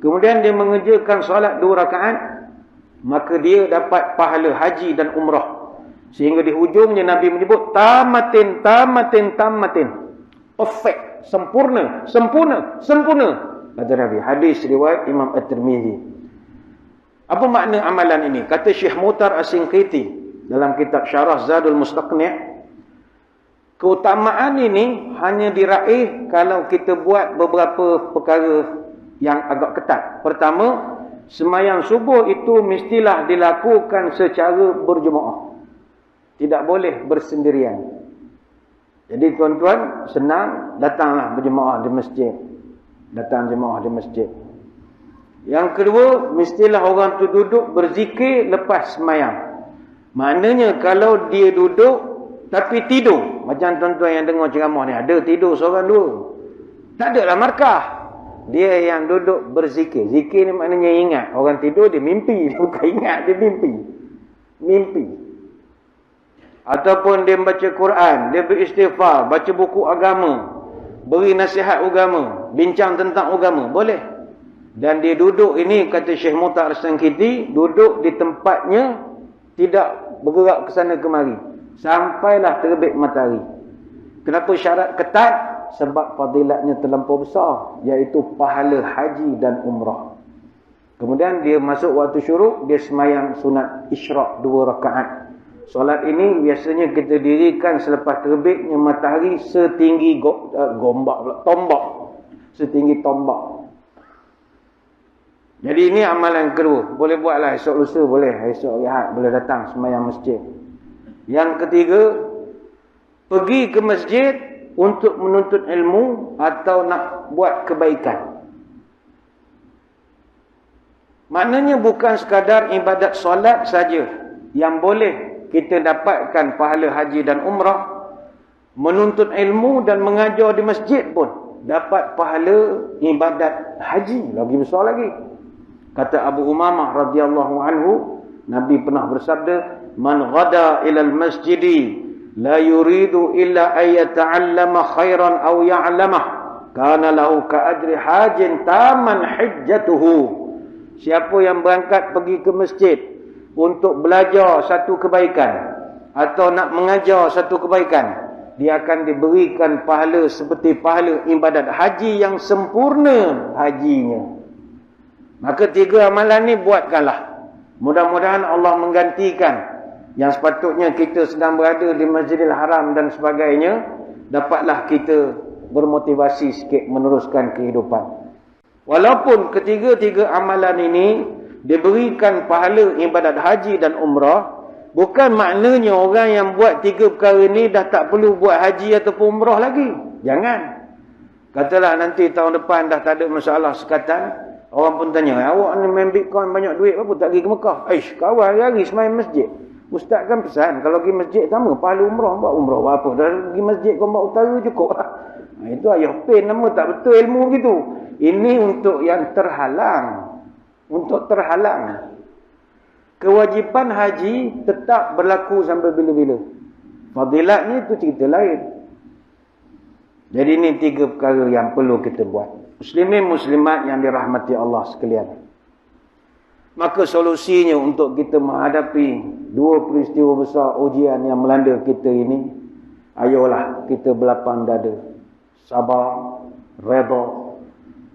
Kemudian dia mengerjakan solat 2 rakaat. Maka dia dapat pahala haji dan umrah. Sehingga di hujungnya Nabi menyebut tamatin, tamatin, tamatin. Perfect, sempurna, sempurna, sempurna. Kata Nabi. Hadis riwayat Imam At-Tirmizi. Apa makna amalan ini? Kata Syekh Mutar As-Sinqiti dalam kitab Syarah Zadul Mustaqni', keutamaan ini hanya diraih kalau kita buat beberapa perkara yang agak ketat. Pertama, sembahyang subuh itu mestilah dilakukan secara berjemaah. Tidak boleh bersendirian. Jadi tuan-tuan, senang, datanglah berjemaah di masjid. Datang jemaah di masjid. Yang kedua, mestilah orang tu duduk berzikir lepas sembahyang. Maknanya kalau dia duduk tapi tidur, macam tuan-tuan yang dengar ceramah ni, ada tidur seorang dua, tak ada lah markah. Dia yang duduk berzikir. Zikir ni maknanya ingat. Orang tidur dia mimpi, bukan ingat, dia mimpi. Mimpi. Ataupun dia baca Quran, dia beristighfar, baca buku agama, beri nasihat agama, bincang tentang agama, boleh. Dan dia duduk ini, kata Syekh Mutar As-Sinqiti, duduk di tempatnya, tidak bergerak ke sana kemari sampailah terbit matahari. Kenapa syarat ketat? Sebab fadilatnya terlampau besar, iaitu pahala haji dan umrah. Kemudian dia masuk waktu syuruk, dia sembahyang sunat isyraq 2 rakaat. Solat ini biasanya kita dirikan selepas terbitnya matahari setinggi tombak. Setinggi tombak. Jadi ini amalan kedua. Boleh buatlah esok lusa, boleh. Esok rehat, boleh datang sembahyang masjid. Yang ketiga, pergi ke masjid untuk menuntut ilmu atau nak buat kebaikan. Maknanya bukan sekadar ibadat solat saja yang boleh kita dapatkan pahala haji dan umrah. Menuntut ilmu dan mengajar di masjid pun dapat pahala ibadat haji, lagi besar lagi. Kata Abu Umamah radhiyallahu anhu, Nabi pernah bersabda, "Man ghada ilal masjidi la yuridu illa ay yata'allama khairan aw ya'lamah, kana lahu ka ajri hajin taman hajjatuhu." Siapa yang berangkat pergi ke masjid untuk belajar satu kebaikan atau nak mengajar satu kebaikan, dia akan diberikan pahala seperti pahala ibadat haji yang sempurna hajinya. Maka 3 amalan ni buatkanlah. Mudah-mudahan Allah menggantikan yang sepatutnya kita sedang berada di Masjidil Haram dan sebagainya, dapatlah kita bermotivasi sikit meneruskan kehidupan. Walaupun ketiga-tiga amalan ini diberikan pahala ibadat haji dan umrah, bukan maknanya orang yang buat 3 perkara ini dah tak perlu buat haji ataupun umrah lagi. Jangan. Katalah nanti tahun depan dah tak ada masalah sekatan, orang pun tanya, awak ni main Bitcoin banyak duit, apa tak pergi ke Mekah? Kawan hari-hari semain masjid. Ustaz kan pesan, kalau pergi masjid sama, pahala umrah, buat umrah apa? Dah pergi masjid Gombak Utara cukup lah. Itu ayah pen nama, tak betul ilmu gitu. Ini untuk yang terhalang. Untuk terhalang. Kewajipan haji tetap berlaku sampai bila-bila. Fadilatnya itu cerita lain. Jadi ini 3 perkara yang perlu kita buat. Muslimin muslimat yang dirahmati Allah sekalian. Maka solusinya untuk kita menghadapi 2 peristiwa besar ujian yang melanda kita ini, ayolah kita berlapang dada, sabar, redha,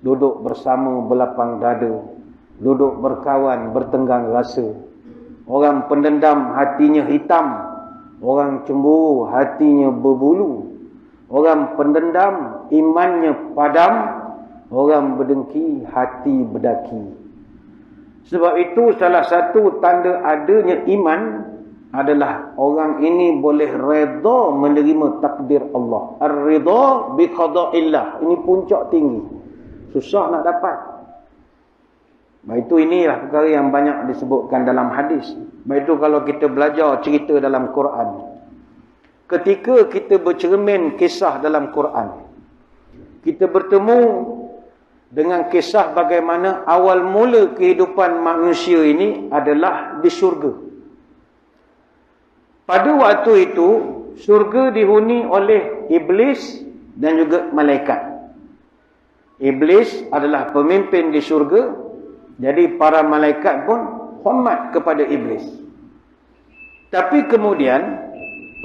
duduk bersama berlapang dada, duduk berkawan bertenggang rasa. Orang pendendam hatinya hitam, orang cemburu hatinya berbulu, orang pendendam imannya padam, orang berdengki hati berdaki. Sebab itu salah satu tanda adanya iman adalah orang ini boleh redha menerima takdir Allah. Ar-ridha bi qada'illah. Ini puncak tinggi. Susah nak dapat. Baik itu inilah perkara yang banyak disebutkan dalam hadis. Baik itu kalau kita belajar cerita dalam Quran. Ketika kita bercermin kisah dalam Quran, kita bertemu dengan kisah bagaimana awal mula kehidupan manusia ini adalah di syurga. Pada waktu itu, syurga dihuni oleh iblis dan juga malaikat. Iblis adalah pemimpin di syurga, jadi para malaikat pun hormat kepada iblis. Tapi kemudian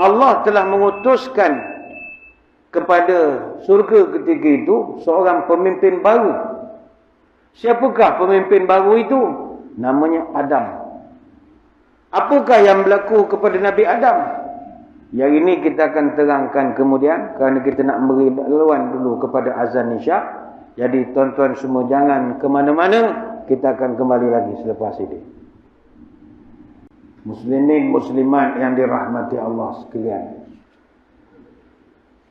Allah telah mengutuskan kepada surga ketika itu seorang pemimpin baru. Siapakah pemimpin baru itu? Namanya Adam. Apakah yang berlaku kepada Nabi Adam? Yang ini kita akan terangkan kemudian, kerana kita nak beri laluan dulu kepada azan isyak. Jadi tuan-tuan semua jangan ke mana-mana, kita akan kembali lagi selepas ini. Muslimin muslimat yang dirahmati Allah sekalian.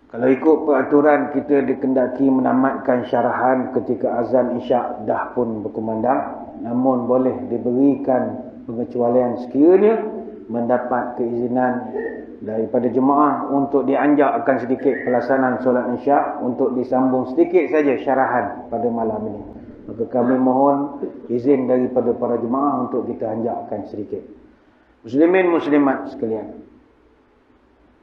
Kalau ikut peraturan, kita dikendaki menamatkan syarahan ketika azan isyak dah pun berkumandang. Namun boleh diberikan pengecualian sekiranya mendapat keizinan daripada jemaah untuk dianjakkan sedikit pelaksanaan solat isyak untuk disambung sedikit saja syarahan pada malam ini. Maka kami mohon izin daripada para jemaah untuk kita anjakkan sedikit. Muslimin muslimat sekalian,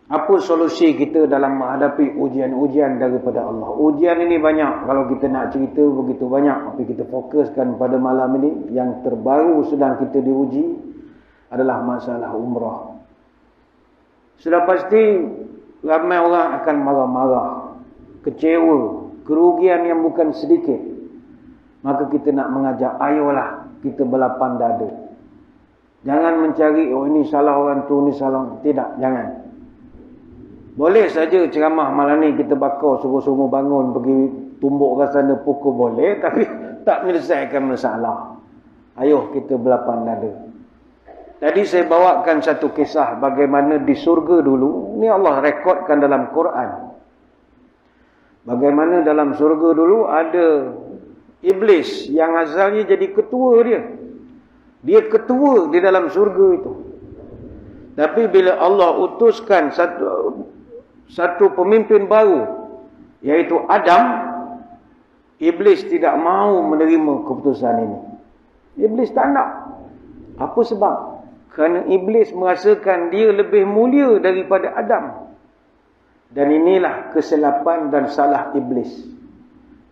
apa solusi kita dalam menghadapi ujian-ujian daripada Allah? Ujian ini banyak. Kalau kita nak cerita begitu banyak. Tapi kita fokuskan pada malam ini. Yang terbaru sedang kita diuji adalah masalah umrah. Sudah pasti ramai orang akan marah-marah, kecewa, kerugian yang bukan sedikit. Maka kita nak mengajak, ayolah kita berlapang dada. Jangan mencari, oh ini salah orang tu, ini salah. Tidak, jangan. Boleh saja ceramah malam ni kita bakar suruh-suruh bangun pergi tumbuk ke sana pukul boleh, tapi tak menyelesaikan masalah. Ayuh kita berlapang dada. Tadi saya bawakan satu kisah bagaimana di surga dulu, ni Allah rekodkan dalam Quran. Bagaimana dalam surga dulu ada iblis yang asalnya jadi ketua dia. Dia ketua di dalam surga itu. Tapi bila Allah utuskan satu pemimpin baru, iaitu Adam, iblis tidak mahu menerima keputusan ini. Iblis tak nak. Apa sebab? Kerana iblis merasakan dia lebih mulia daripada Adam. Dan inilah kesilapan dan salah iblis.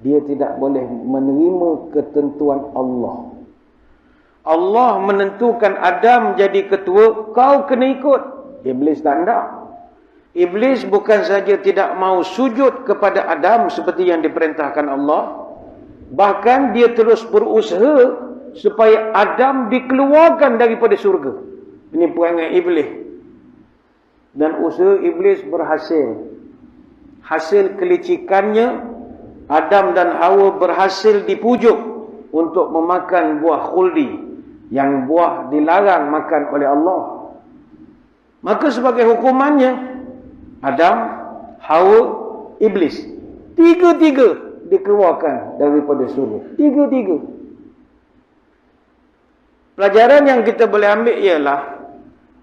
Dia tidak boleh menerima ketentuan Allah. Allah menentukan Adam jadi ketua, kau kena ikut. Iblis tak nak. Iblis bukan saja tidak mau sujud kepada Adam seperti yang diperintahkan Allah, bahkan dia terus berusaha supaya Adam dikeluarkan daripada surga. Ini perangai iblis. Dan usaha iblis berhasil. Hasil kelicikannya, Adam dan Hawa berhasil dipujuk untuk memakan buah khuldi, yang buah dilarang makan oleh Allah. Maka sebagai hukumannya, Adam, Hawa, iblis, tiga-tiga dikeluarkan daripada surga. Tiga-tiga. Pelajaran yang kita boleh ambil ialah,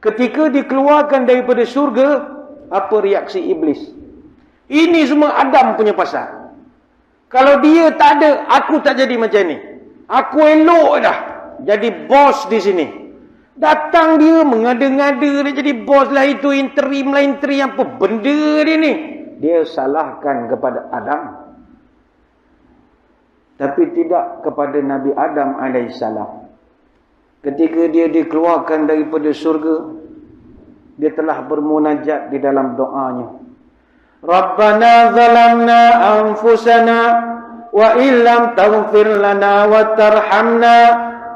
ketika dikeluarkan daripada surga, apa reaksi iblis? Ini semua Adam punya pasal. Kalau dia tak ada, aku tak jadi macam ni. Aku elok dah jadi bos di sini. Datang dia mengada-ngada dia jadi bos lah, itu interim lah, interim apa benda dia ni. Dia salahkan kepada Adam, tapi tidak kepada Nabi Adam alaihissalam. Ketika dia dikeluarkan daripada surga, dia telah bermunajat di dalam doanya. Rabbana zalamna anfusana wa illam taghfir lana wa tarhamna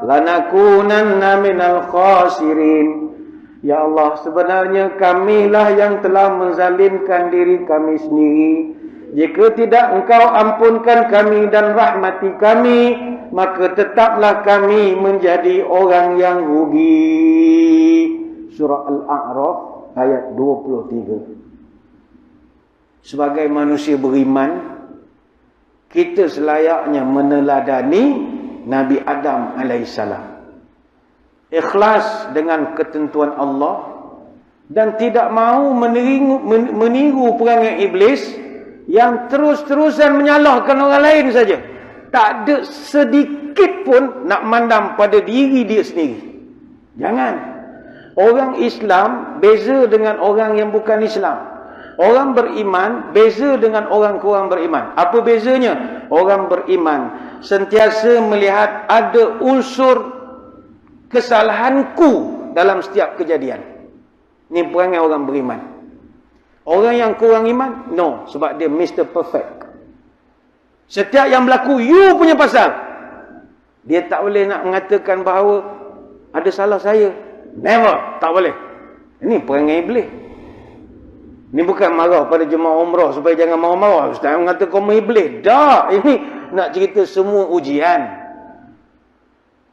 lanakunanna minal khasirin. Ya Allah, sebenarnya kamilah yang telah menzalimkan diri kami sendiri. Jika tidak Engkau ampunkan kami dan rahmati kami, maka tetaplah kami menjadi orang yang rugi. Surah Al-A'raf ayat 23. Sebagai manusia beriman, kita selayaknya meneladani Nabi Adam alaihissalam. Ikhlas dengan ketentuan Allah dan tidak mahu meniru perangai iblis yang terus-terusan menyalahkan orang lain saja. Tak ada sedikit pun nak mandam pada diri dia sendiri. Jangan. Orang Islam beza dengan orang yang bukan Islam. Orang beriman beza dengan orang kurang beriman. Apa bezanya? Orang beriman sentiasa melihat ada unsur kesalahanku dalam setiap kejadian. Ni perangai orang beriman. Orang yang kurang iman, no. Sebab dia Mr. Perfect. Setiap yang berlaku, you punya pasal. Dia tak boleh nak mengatakan bahawa ada salah saya. Never. Tak boleh. Ini perangai iblis. Ini bukan marah pada jemaah umrah supaya jangan marah-marah. Ustaz mengata kaum iblis. Tak. Ini nak cerita semua ujian.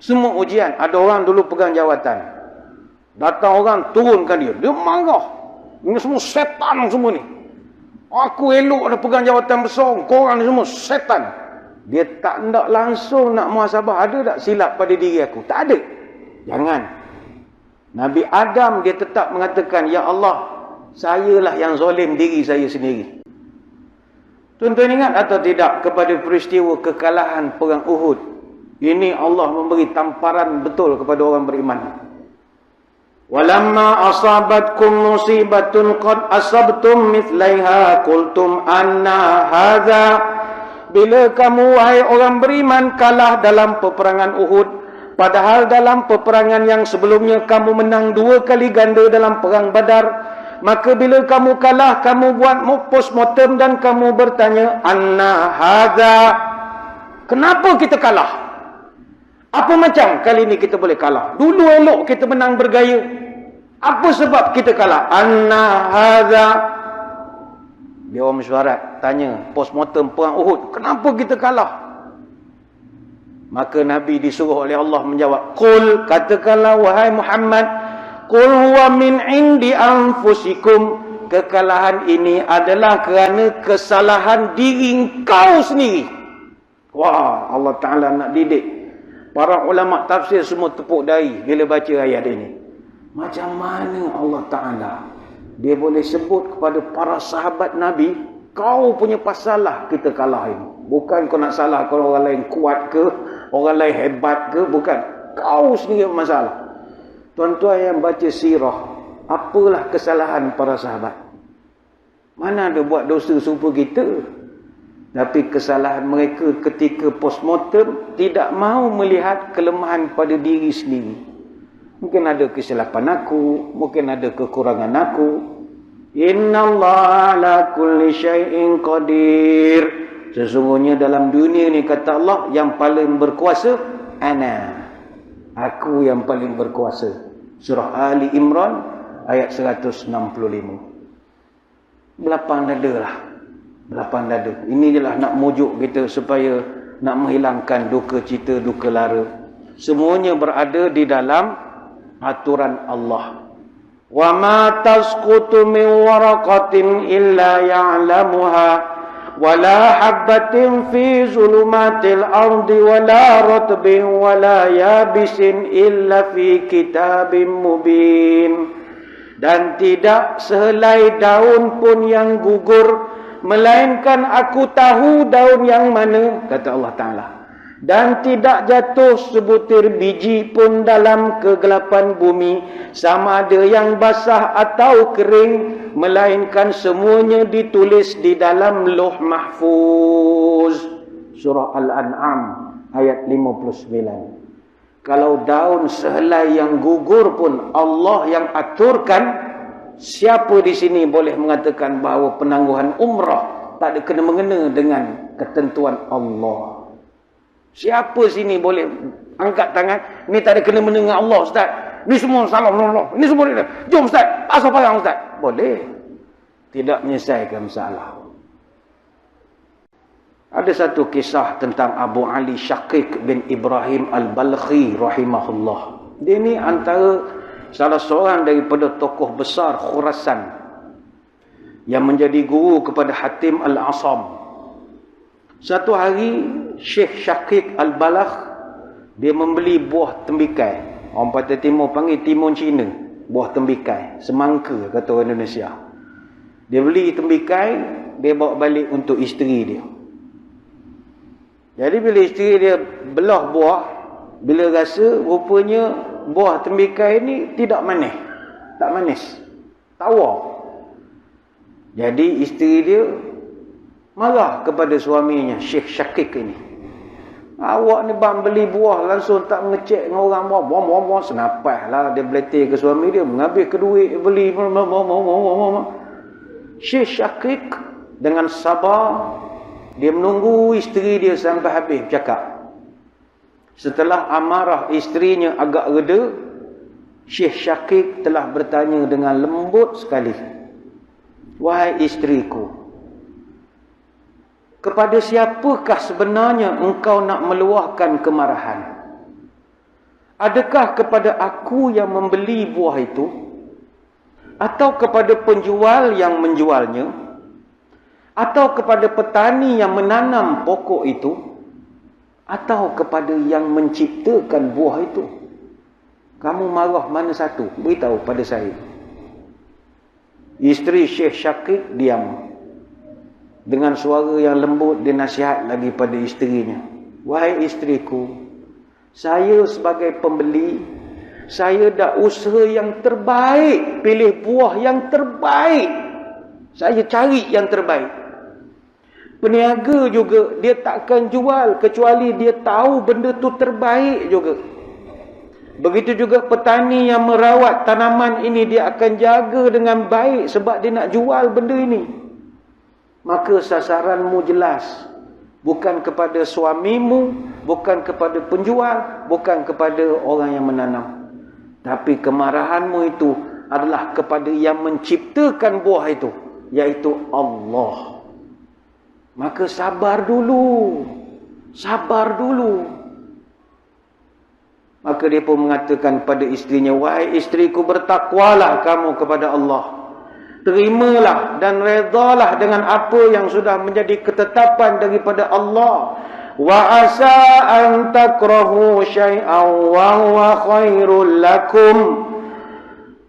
Semua ujian. Ada orang dulu pegang jawatan. Datang orang, turunkan dia. Dia marah. Ini semua setan semua ni. Aku elok ada pegang jawatan besar. Korang ni semua setan. Dia tak nak langsung nak muhasabah. Ada tak silap pada diri aku? Tak ada. Jangan. Nabi Adam dia tetap mengatakan, Ya Allah, sayalah yang zalim diri saya sendiri. Tuan-tuan ingat atau tidak kepada peristiwa kekalahan perang Uhud? Ini Allah memberi tamparan betul kepada orang beriman. Walamma asabatkum musibatun qad asabtum mithlaiha qultum anna hadza. Bila kamu wahai orang beriman kalah dalam peperangan Uhud, padahal dalam peperangan yang sebelumnya kamu menang 2 kali ganda dalam perang Badar, maka bila kamu kalah, kamu buat postmortem dan kamu bertanya, anna hadza. Kenapa kita kalah? Apa macam kali ini kita boleh kalah? Dulu elok kita menang bergaya. Apa sebab kita kalah? Anna hadza. Dia orang mesyuarat tanya postmortem perang Uhud, kenapa kita kalah? Maka Nabi disuruh oleh Allah menjawab, Qul, katakanlah wahai Muhammad, Qul huwa min indi anfusikum. Kekalahan ini adalah kerana kesalahan diri kau sendiri. Wah, Allah Ta'ala nak didik. Para ulama tafsir semua tepuk dahi bila baca ayat ini. Macam mana Allah Ta'ala dia boleh sebut kepada para sahabat Nabi, kau punya pasal lah kita kalah ini. Bukan kau nak salah kalau orang lain kuat ke, orang lain hebat ke, bukan. Kau sendiri masalah. Tuan-tuan yang baca sirah, apalah kesalahan para sahabat? Mana ada buat dosa serupa kita? Tapi kesalahan mereka ketika postmortem tidak mahu melihat kelemahan pada diri sendiri. Mungkin ada kesilapan aku, mungkin ada kekurangan aku. Innallaha ala kulli syai'in qadir. Sesungguhnya dalam dunia ni kata Allah yang paling berkuasa ana. Aku yang paling berkuasa. Surah Ali Imran ayat 165. Belapang dada lah. Belapang dada. Ini je lah nak mujuk kita supaya nak menghilangkan duka cita, duka lara. Semuanya berada di dalam aturan Allah. Wa ma tasqutu min waraqatin illa ya'lamuha wa la habatin fi zulumatil ardi wa la ratbin wa la yabisin illa fi kitabim mubin. Dan tidak sehelai daun pun yang gugur melainkan aku tahu daun yang mana, kata Allah Ta'ala. Dan tidak jatuh sebutir biji pun dalam kegelapan bumi, sama ada yang basah atau kering, melainkan semuanya ditulis di dalam Lauh Mahfuz. Surah Al-An'am ayat 59. Kalau daun sehelai yang gugur pun Allah yang aturkan, siapa di sini boleh mengatakan bahawa penangguhan umrah tak ada kena-mengena dengan ketentuan Allah? Siapa sini boleh angkat tangan, ni tak ada kena-mengena dengan Allah Ustaz, ni semua salah Allah, ni semua dia. Jom Ustaz, asal parang Ustaz. Boleh. Tidak menyelesaikan masalah. Ada satu kisah tentang Abu Ali Syaqiq bin Ibrahim Al-Balkhi rahimahullah. Dia ni antara salah seorang daripada tokoh besar Khurasan yang menjadi guru kepada Hatim Al-Asam. Satu hari Syekh Syaqiq Al-Balakh dia membeli buah tembikai. Orang Pantai Timur panggil timun Cina, buah tembikai, semangka kata orang Indonesia. Dia beli tembikai, dia bawa balik untuk isteri dia. Jadi bila isteri dia belah buah, bila rasa rupanya buah tembikai ni tidak manis. Tak manis. Tawar. Jadi isteri dia marah kepada suaminya, Syekh Syaqiq ini. Awak ni bang beli buah langsung tak ngecek dengan orang buah senapas lah dia beletir ke suami dia, mengambil ke duit beli. Syekh Syakik dengan sabar dia menunggu isteri dia sampai habis bercakap. Setelah amarah isterinya agak reda, Syekh Syakik telah bertanya dengan lembut sekali, "Wahai isteriku, kepada siapakah sebenarnya engkau nak meluahkan kemarahan? Adakah kepada aku yang membeli buah itu? Atau kepada penjual yang menjualnya? Atau kepada petani yang menanam pokok itu? Atau kepada yang menciptakan buah itu? Kamu marah mana satu? Beritahu pada saya." Isteri Syekh Syakik diam. Dengan suara yang lembut dia nasihat lagi pada isterinya, "Wahai isteriku, saya sebagai pembeli, saya dah usaha yang terbaik, pilih buah yang terbaik. Saya cari yang terbaik. Peniaga juga dia takkan jual kecuali dia tahu benda tu terbaik juga. Begitu juga petani yang merawat tanaman ini, dia akan jaga dengan baik sebab dia nak jual benda ini. Maka sasaranmu jelas, bukan kepada suamimu, bukan kepada penjual, bukan kepada orang yang menanam. Tapi kemarahanmu itu adalah kepada yang menciptakan buah itu, iaitu Allah. Maka sabar dulu. Sabar dulu." Maka dia pun mengatakan pada isterinya, "Wahai isteriku, bertakwalah kamu kepada Allah. Terimalah dan redalah dengan apa yang sudah menjadi ketetapan daripada Allah. Wa asa an takrahu syai'an wa huwa khairul lakum."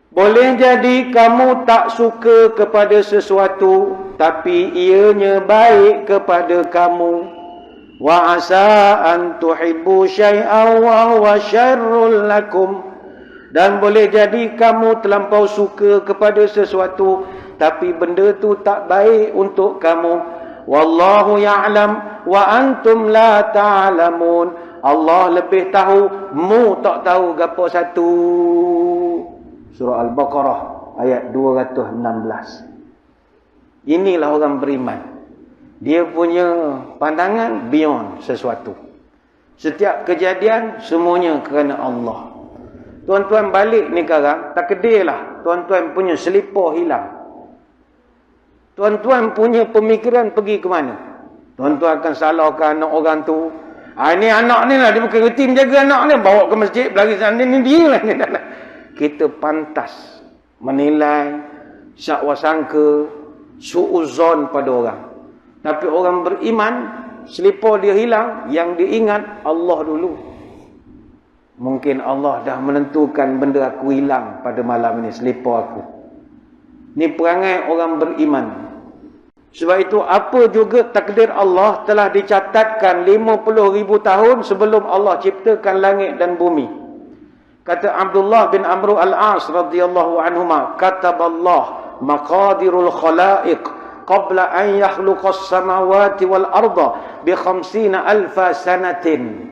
Boleh jadi kamu tak suka kepada sesuatu, tapi ianya baik kepada kamu. Wa asa an tuhibbu syai'an wa huwa syarrul lakum. Dan boleh jadi kamu terlampau suka kepada sesuatu, tapi benda tu tak baik untuk kamu. Wallahu ya'lam wa antum la ta'lamun. Allah lebih tahu, mu tak tahu gapo satu. Surah Al-Baqarah ayat 216. Inilah orang beriman. Dia punya pandangan beyond sesuatu. Setiap kejadian semuanya kerana Allah. Tuan-tuan balik ni sekarang, tak kedailah tuan-tuan punya selipar hilang. Tuan-tuan punya pemikiran pergi ke mana? Tuan-tuan akan salahkan anak orang tu. Ini anak ni lah, dia bukan reti menjaga anak ni. Bawa ke masjid, berlari sana, ni dia lah. Kita pantas menilai, sangka, su'uzon pada orang. Tapi orang beriman, selipar dia hilang, yang diingat Allah dulu. Mungkin Allah dah menentukan benda aku hilang pada malam ini, selipar aku. Ini perangai orang beriman. Sebab itu apa juga takdir Allah telah dicatatkan 50,000 tahun sebelum Allah ciptakan langit dan bumi. Kata Abdullah bin Amr al-As radhiyallahu anhuma, "Kataballah maqadirul khalaiq qabla an yakhluqas samawati wal arda bi 50,000 sanatin."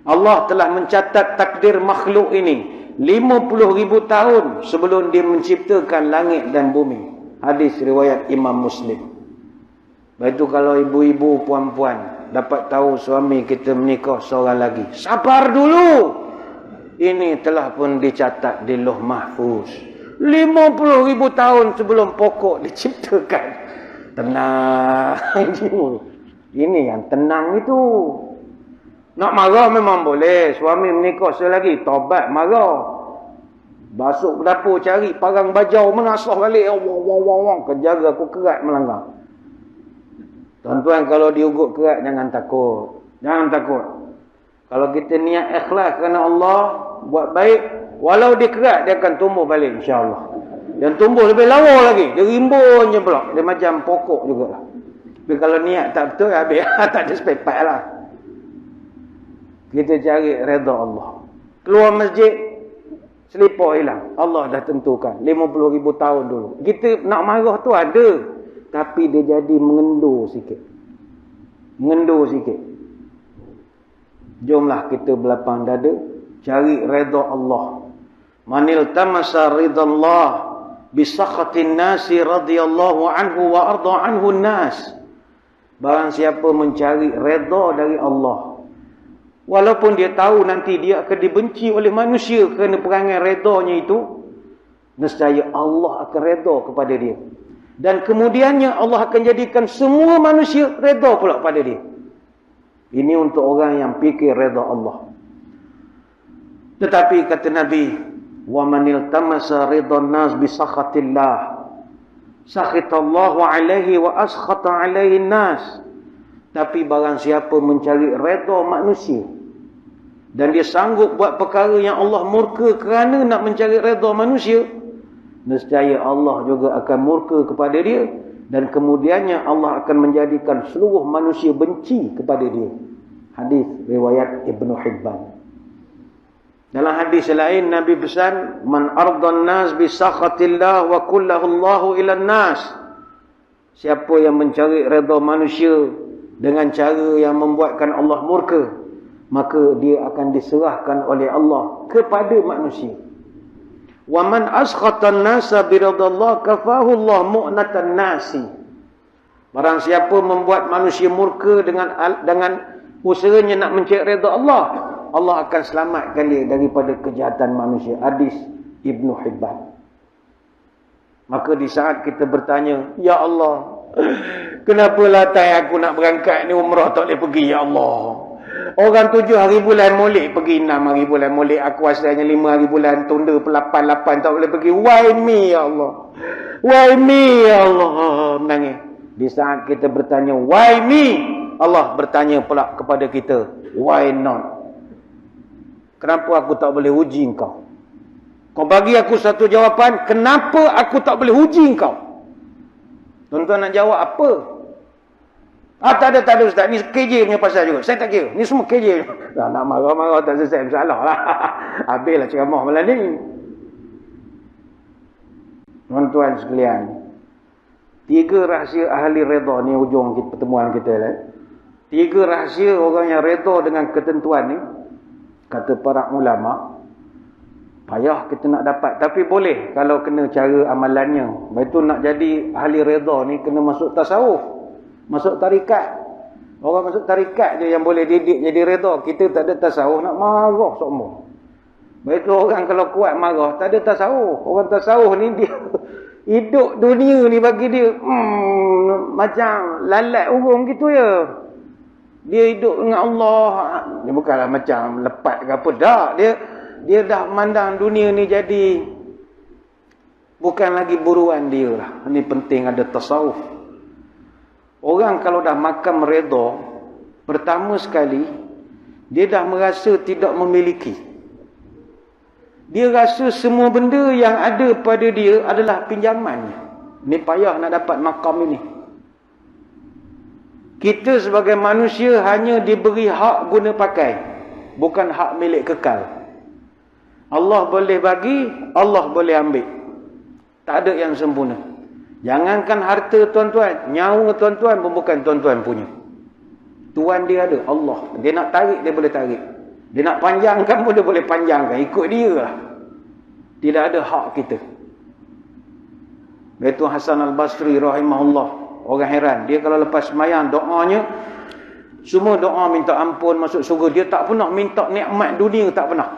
Allah telah mencatat takdir makhluk ini 50,000 tahun sebelum dia menciptakan langit dan bumi. Hadis riwayat Imam Muslim. Begitu kalau ibu-ibu, puan-puan dapat tahu suami kita menikah seorang lagi, sabar dulu. Ini telah pun dicatat di Lauh Mahfuz 50,000 tahun sebelum pokok diciptakan. Tenang. Ini yang tenang itu. Nak marah memang boleh. Suami menikah selagi, taubat marah. Masuk ke dapur cari parang bajau, menasah balik. Kejaga aku kerat melanggar. Tuan-tuan, kalau diugut kerat jangan takut. Jangan takut. Kalau kita niat ikhlas kerana Allah, buat baik, walau dia kerat, dia akan tumbuh balik insya-Allah. Dan tumbuh lebih lawa lagi. Dia rimbun je pula. Dia macam pokok jugalah. Tapi kalau niat tak betul, habis. Tak ada spare part lah. Kita cari redha Allah. Keluar masjid, selipar hilang. Allah dah tentukan 50,000 tahun dulu. Kita nak marah tu ada, tapi dia jadi mengendur sikit. Mengendur sikit. Jomlah kita berlapang dada, cari redha Allah. Manil tamasa ridallah bisakhatin nasi radhiyallahu anhu wa arda anhu nas. Barang siapa mencari redha dari Allah, walaupun dia tahu nanti dia akan dibenci oleh manusia kerana perangai redanya itu, nescaya Allah akan redha kepada dia. Dan kemudiannya Allah akan jadikan semua manusia redha pula pada dia. Ini untuk orang yang fikir redha Allah. Tetapi kata Nabi, wa manil tamasa ridhan nas bi sakhatillah sakhitallahu alaihi wa askhata alaihi nas. Tapi barang siapa mencari redha manusia dan dia sanggup buat perkara yang Allah murka kerana nak mencari redha manusia, nescaya Allah juga akan murka kepada dia, dan kemudiannya Allah akan menjadikan seluruh manusia benci kepada dia. Hadis riwayat Ibnu Hibban. Dalam hadis lain Nabi pesan, man ardan nas bi sakhatillah wa kullahu Allahu ila nas. Siapa yang mencari redha manusia dengan cara yang membuatkan Allah murka, maka dia akan diserahkan oleh Allah kepada manusia. Wa man askhatan nasa bi ridallah kafahu Allah mu'natan nasi. Barang siapa membuat manusia murka dengan usahanya nak mencari redha Allah, Allah akan selamatkan dia daripada kejahatan manusia. Hadis Ibnu Hibban. Maka di saat kita bertanya, ya Allah, kenapa latai aku nak berangkat ni umrah tak boleh pergi, ya Allah? Orang 7 hari bulan molek pergi, 6 hari bulan molek, aku asalnya 5 hari bulan tunda 8 tak boleh pergi. Why me, ya Allah? Why me, ya Allah? Menangis. Di saat kita bertanya, why me? Allah bertanya pula kepada kita, why not? Kenapa aku tak boleh uji engkau? Kau bagi aku satu jawapan, kenapa aku tak boleh uji engkau? Tuan-tuan nak jawab apa? Tak ada Ustaz. Ni KJ punya pasal juga. Saya tak kira. Ni semua KJ. Nak marah-marah tak selesai masalah lah. Habislah ceramah malam ni. Tuan-tuan sekalian, 3 rahsia ahli redha ni hujung pertemuan kita lah. 3 rahsia orang yang redha dengan ketentuan ni, kata para ulama, payah kita nak dapat. Tapi boleh kalau kena cara amalannya. Lepas tu nak jadi ahli redha ni kena masuk tasawuf, masuk tarikat. Orang masuk tarikat je yang boleh didik jadi redha. Kita tak ada tasawuf, nak marah semua. Lepas tu orang kalau kuat marah, tak ada tasawuf. Orang tasawuf ni dia hidup dunia ni bagi dia macam lalat urung gitu ya. Dia hidup dengan Allah. Dia bukanlah macam lepat ke apa. Tak. Dia dah mandang dunia ni jadi bukan lagi buruan dia lah. Ini penting ada tasawuf. Orang kalau dah makan redha, pertama sekali, dia dah merasa tidak memiliki. Dia rasa semua benda yang ada pada dia adalah pinjaman. Ini payah nak dapat makam ini. Kita sebagai manusia hanya diberi hak guna pakai, bukan hak milik kekal. Allah boleh bagi, Allah boleh ambil. Tak ada yang sempurna. Jangankan harta tuan-tuan, nyawa tuan-tuan pun bukan tuan-tuan punya. Tuan dia ada, Allah. Dia nak tarik, dia boleh tarik. Dia nak panjangkan pun dia boleh panjangkan. Ikut dia lah. Tidak ada hak kita. Iaitu Hasan Al-Basri rahimahullah. Orang heran. Dia kalau lepas sembahyang, doanya, semua doa minta ampun masuk surga. Dia tak pernah minta nikmat dunia, tak pernah.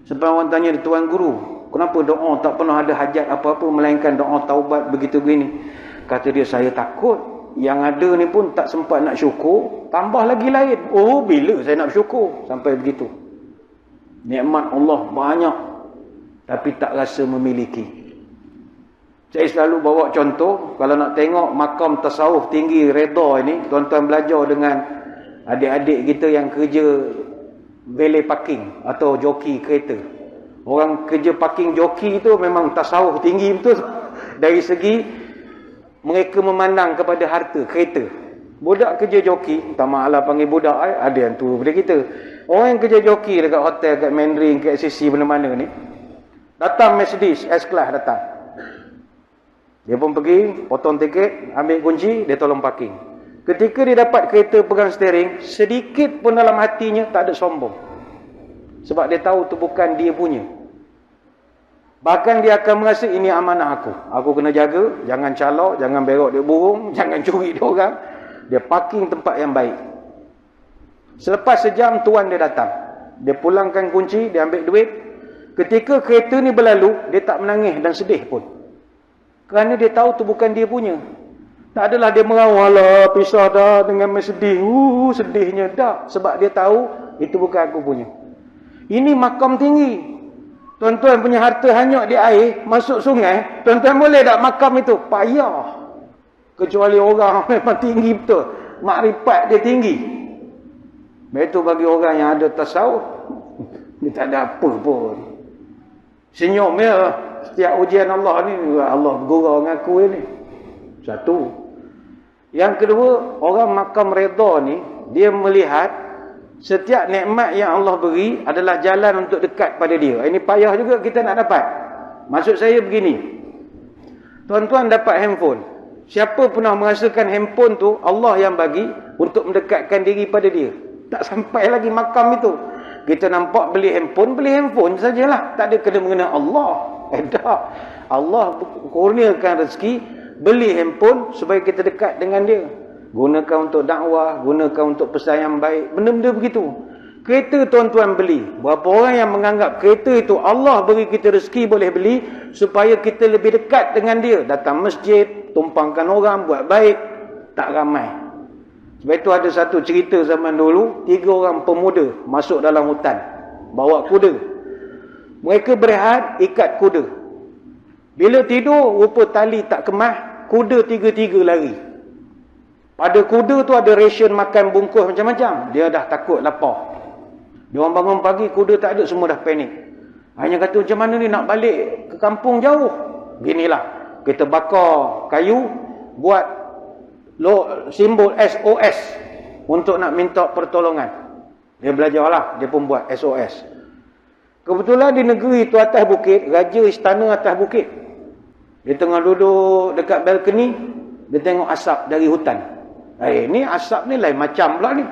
Sebab orang tanya dia, Tuan Guru, kenapa doa tak pernah ada hajat apa-apa melainkan doa taubat begitu begini? Kata dia, saya takut yang ada ni pun tak sempat nak syukur, tambah lagi lain. Oh, bila saya nak syukur? Sampai begitu. Nikmat Allah banyak, tapi tak rasa memiliki. Saya selalu bawa contoh, kalau nak tengok makam tasawuf tinggi redha ini, tuan-tuan belajar dengan adik-adik kita yang kerja valet parking atau joki kereta. Orang kerja parking joki itu memang tasawuf tinggi betul. Dari segi mereka memandang kepada harta kereta. Budak kerja joki, minta maaf lah panggil budak, ada yang tua daripada kita. Orang yang kerja joki dekat hotel, kat Mandarin, kat SCC mana-mana ni, datang Mercedes S-Class datang. Dia pun pergi, potong tiket, ambil kunci, dia tolong parking. Ketika dia dapat kereta pegang steering, sedikit pun dalam hatinya tak ada sombong. Sebab dia tahu tu bukan dia punya. Bahkan dia akan merasa ini amanah aku. Aku kena jaga, jangan calok, jangan berok dia burung, jangan curi dia orang. Dia parking tempat yang baik. Selepas sejam tuan dia datang. Dia pulangkan kunci, dia ambil duit. Ketika kereta ni berlalu, dia tak menangis dan sedih pun. Kerana dia tahu tu bukan dia punya. Tak adalah dia meraung, alah pisah dah dengan Mercedes. Sedihnya. Tak. Sebab dia tahu itu bukan aku punya. Ini makam tinggi. Tuan-tuan punya harta hanyut di air, masuk sungai. Tuan-tuan boleh tak makam itu? Payah. Kecuali orang memang tinggi betul. Makrifat dia tinggi. Itu bagi orang yang ada tasawuf, dia tak ada apa pun. Senyum ya. Setiap ujian Allah ni, Allah bergurau dengan aku ni. Satu. Yang kedua, orang makam redha ni, dia melihat setiap nikmat yang Allah beri adalah jalan untuk dekat pada dia. Ini payah juga kita nak dapat. Maksud saya begini. Tuan-tuan dapat handphone. Siapa pernah merasakan handphone tu Allah yang bagi untuk mendekatkan diri pada dia. Tak sampai lagi makam itu. Kita nampak beli handphone sajalah. Tak ada kena-mengena Allah. Tak. Allah kurniakan rezeki, beli handphone supaya kita dekat dengan dia. Gunakan untuk dakwah, gunakan untuk pesan yang baik. Benda-benda begitu. Kereta tuan-tuan beli. Berapa orang yang menganggap kereta itu Allah beri kita rezeki boleh beli supaya kita lebih dekat dengan dia. Datang masjid, tumpangkan orang, buat baik. Tak ramai. Sebab itu ada satu cerita zaman dulu, 3 orang pemuda masuk dalam hutan, bawa kuda. Mereka berehat, ikat kuda. Bila tidur, rupa tali tak kemah, kuda tiga-tiga lari. Pada kuda tu ada ration makan bungkus macam-macam. Dia dah takut lapar. Dia orang bangun pagi, kuda tak ada, semua dah panik. Hanya kata macam mana ni nak balik ke kampung jauh. Ginilah, kita bakar kayu, buat simbol SOS untuk nak minta pertolongan. Dia belajarlah, dia pun buat SOS. Kebetulan di negeri tu atas bukit, raja istana atas bukit. Dia tengah duduk dekat balkoni, dia tengok asap dari hutan. Ni asap ni lain macam pula ni.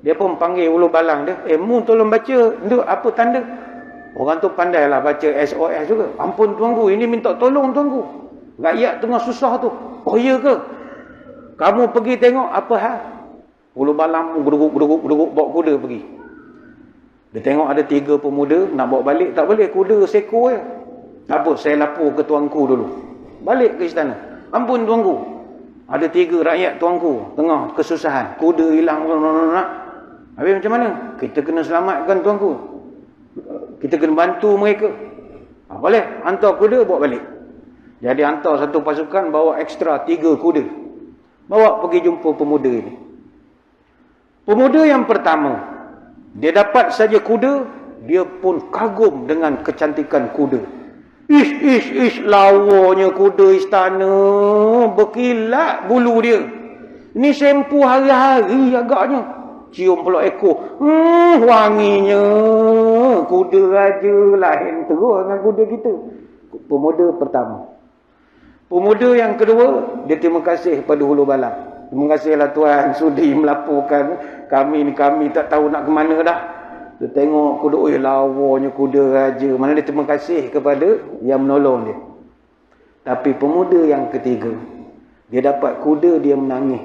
Dia pun panggil ulu balang dia, mu tolong baca, itu apa tanda? Orang tu pandailah baca SOS juga. Ampun tuanku, ini minta tolong tuanku. Rakyat tengah susah tu. Oh ya ke? Kamu pergi tengok apa hal? Ulu balang beruguk bawa kuda pergi. Dia tengok ada 3 pemuda nak bawa balik, tak boleh, kuda seekor je. Tak apa, saya lapor ke tuanku dulu. Balik ke istana. Ampun tuanku, ada 3 rakyat tuanku tengah kesusahan, kuda hilang. Habis macam mana? Kita kena selamatkan tuanku. Kita kena bantu mereka. Boleh, hantar kuda bawa balik. Jadi hantar satu pasukan bawa ekstra 3 kuda. Bawa pergi jumpa pemuda ini. Pemuda yang pertama, dia dapat saja kuda, dia pun kagum dengan kecantikan kuda. Ish, lawanya kuda istana, berkilat bulu dia. Ini sempu hari-hari agaknya. Cium pula ekor. Wanginya. Kuda raja lain terus dengan kuda kita. Pemuda pertama. Pemuda yang kedua, dia terima kasih pada hulu balang. Terima kasihlah tuan sudi melaporkan kami tak tahu nak ke mana dah. Dia tengok kuda, lawanya kuda raja. Mana dia terima kasih kepada yang menolong dia. Tapi pemuda yang ketiga, dia dapat kuda, dia menangis.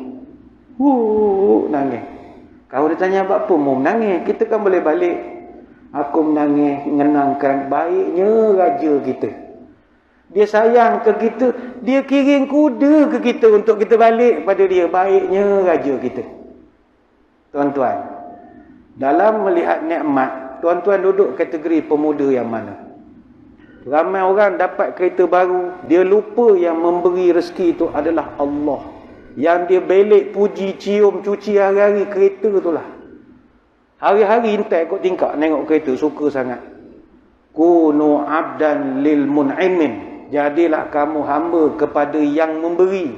Nangis. Kau dia tanya apa mau menangis? Kita kan boleh balik. Aku menangis mengenangkan baiknya raja kita. Dia sayang ke kita, dia kirim kuda ke kita untuk kita balik pada dia. Baiknya raja kita. Tuan-tuan, dalam melihat nikmat, tuan-tuan duduk kategori pemuda yang mana? Ramai orang dapat kereta baru, dia lupa yang memberi rezeki itu adalah Allah. Yang dia belik, puji, cium, cuci hari-hari kereta itulah. Hari-hari intai kot tingkap tengok kereta, suka sangat. Kunu abdan lil mun'imin. Jadilah kamu hamba kepada yang memberi,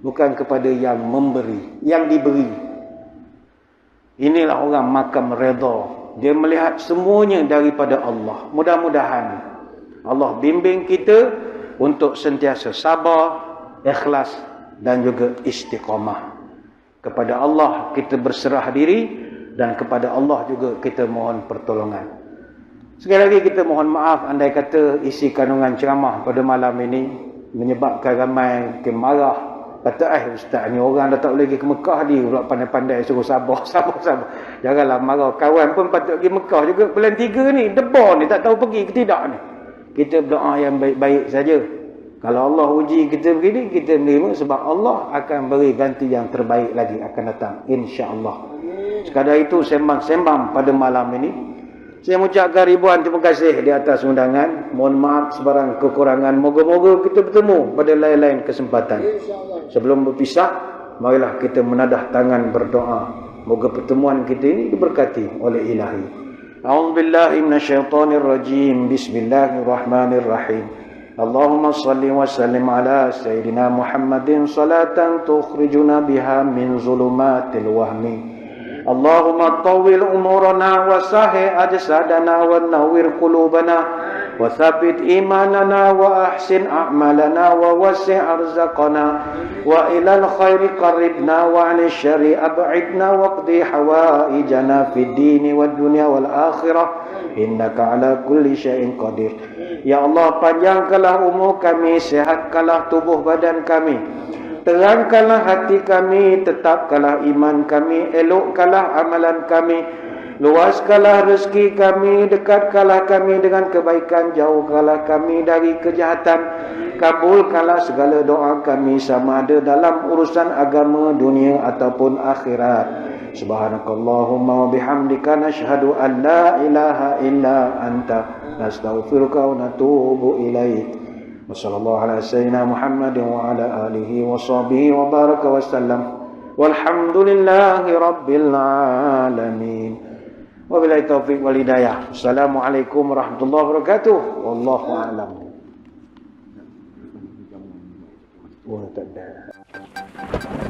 bukan kepada yang memberi, yang diberi. Inilah orang makam redha. Dia melihat semuanya daripada Allah. Mudah-mudahan Allah bimbing kita untuk sentiasa sabar, ikhlas dan juga istiqamah. Kepada Allah kita berserah diri dan kepada Allah juga kita mohon pertolongan. Sekali lagi kita mohon maaf andai kata isi kandungan ceramah pada malam ini menyebabkan ramai marah. Kata ustaz ni orang dah tak boleh pergi ke Mekah dia pula pandai-pandai suruh sabar. Janganlah marah. Kawan pun patut pergi Mekah juga. Bulan 3 ni debar ni tak tahu pergi ke tidak ni. Kita berdoa yang baik-baik saja. Kalau Allah uji kita begini, kita menerima sebab Allah akan beri ganti yang terbaik lagi akan datang, insya-Allah. Sekadar itu sembang-sembang pada malam ini. Saya mengucapkan ribuan terima kasih di atas undangan. Mohon maaf sebarang kekurangan. Moga-moga kita bertemu pada lain-lain kesempatan. Sebelum berpisah, marilah kita menadah tangan berdoa. Moga pertemuan kita ini diberkati oleh Ilahi. A'udzubillahi minasyaitonirrajim. Bismillahirrahmanirrahim. Allahumma salli wa sallim ala Sayyidina Muhammadin salatan tukhrijuna biha min zulumatil wahmi. Allahumma tawwil umurana wa sahih ajsadana wa nawwir qulubana wa thabbit imanana wa ahsin a'malana wa wasi' arzaqana wa ilal khairi qarribna wa 'anil syarri ab'idna waqdi hawaijana fid dini wad dunya wal akhirah innaka 'ala kulli syai'in qadir. Ya Allah, panjangkanlah umur kami, sihatkanlah tubuh badan kami, terangkanlah hati kami, tetapkanlah iman kami, elokkanlah amalan kami, luaskanlah rezeki kami, dekatkanlah kami dengan kebaikan, jauhkanlah kami dari kejahatan, kabulkanlah segala doa kami sama ada dalam urusan agama, dunia ataupun akhirat. Subhanakallahumma wa bihamdika nashhadu an la ilaha illa anta nastaghfiruka wa natubu ilaik. Wassallallahu ala sayyidina Muhammadin wa ala alihi wa sahbihi wa baraka wa sallam. Walhamdulillahi rabbil alamin. Wabillahi taufiq wal hidayah. Assalamualaikum warahmatullahi wabarakatuh. Wallahu a'lam. Oh, tak ada.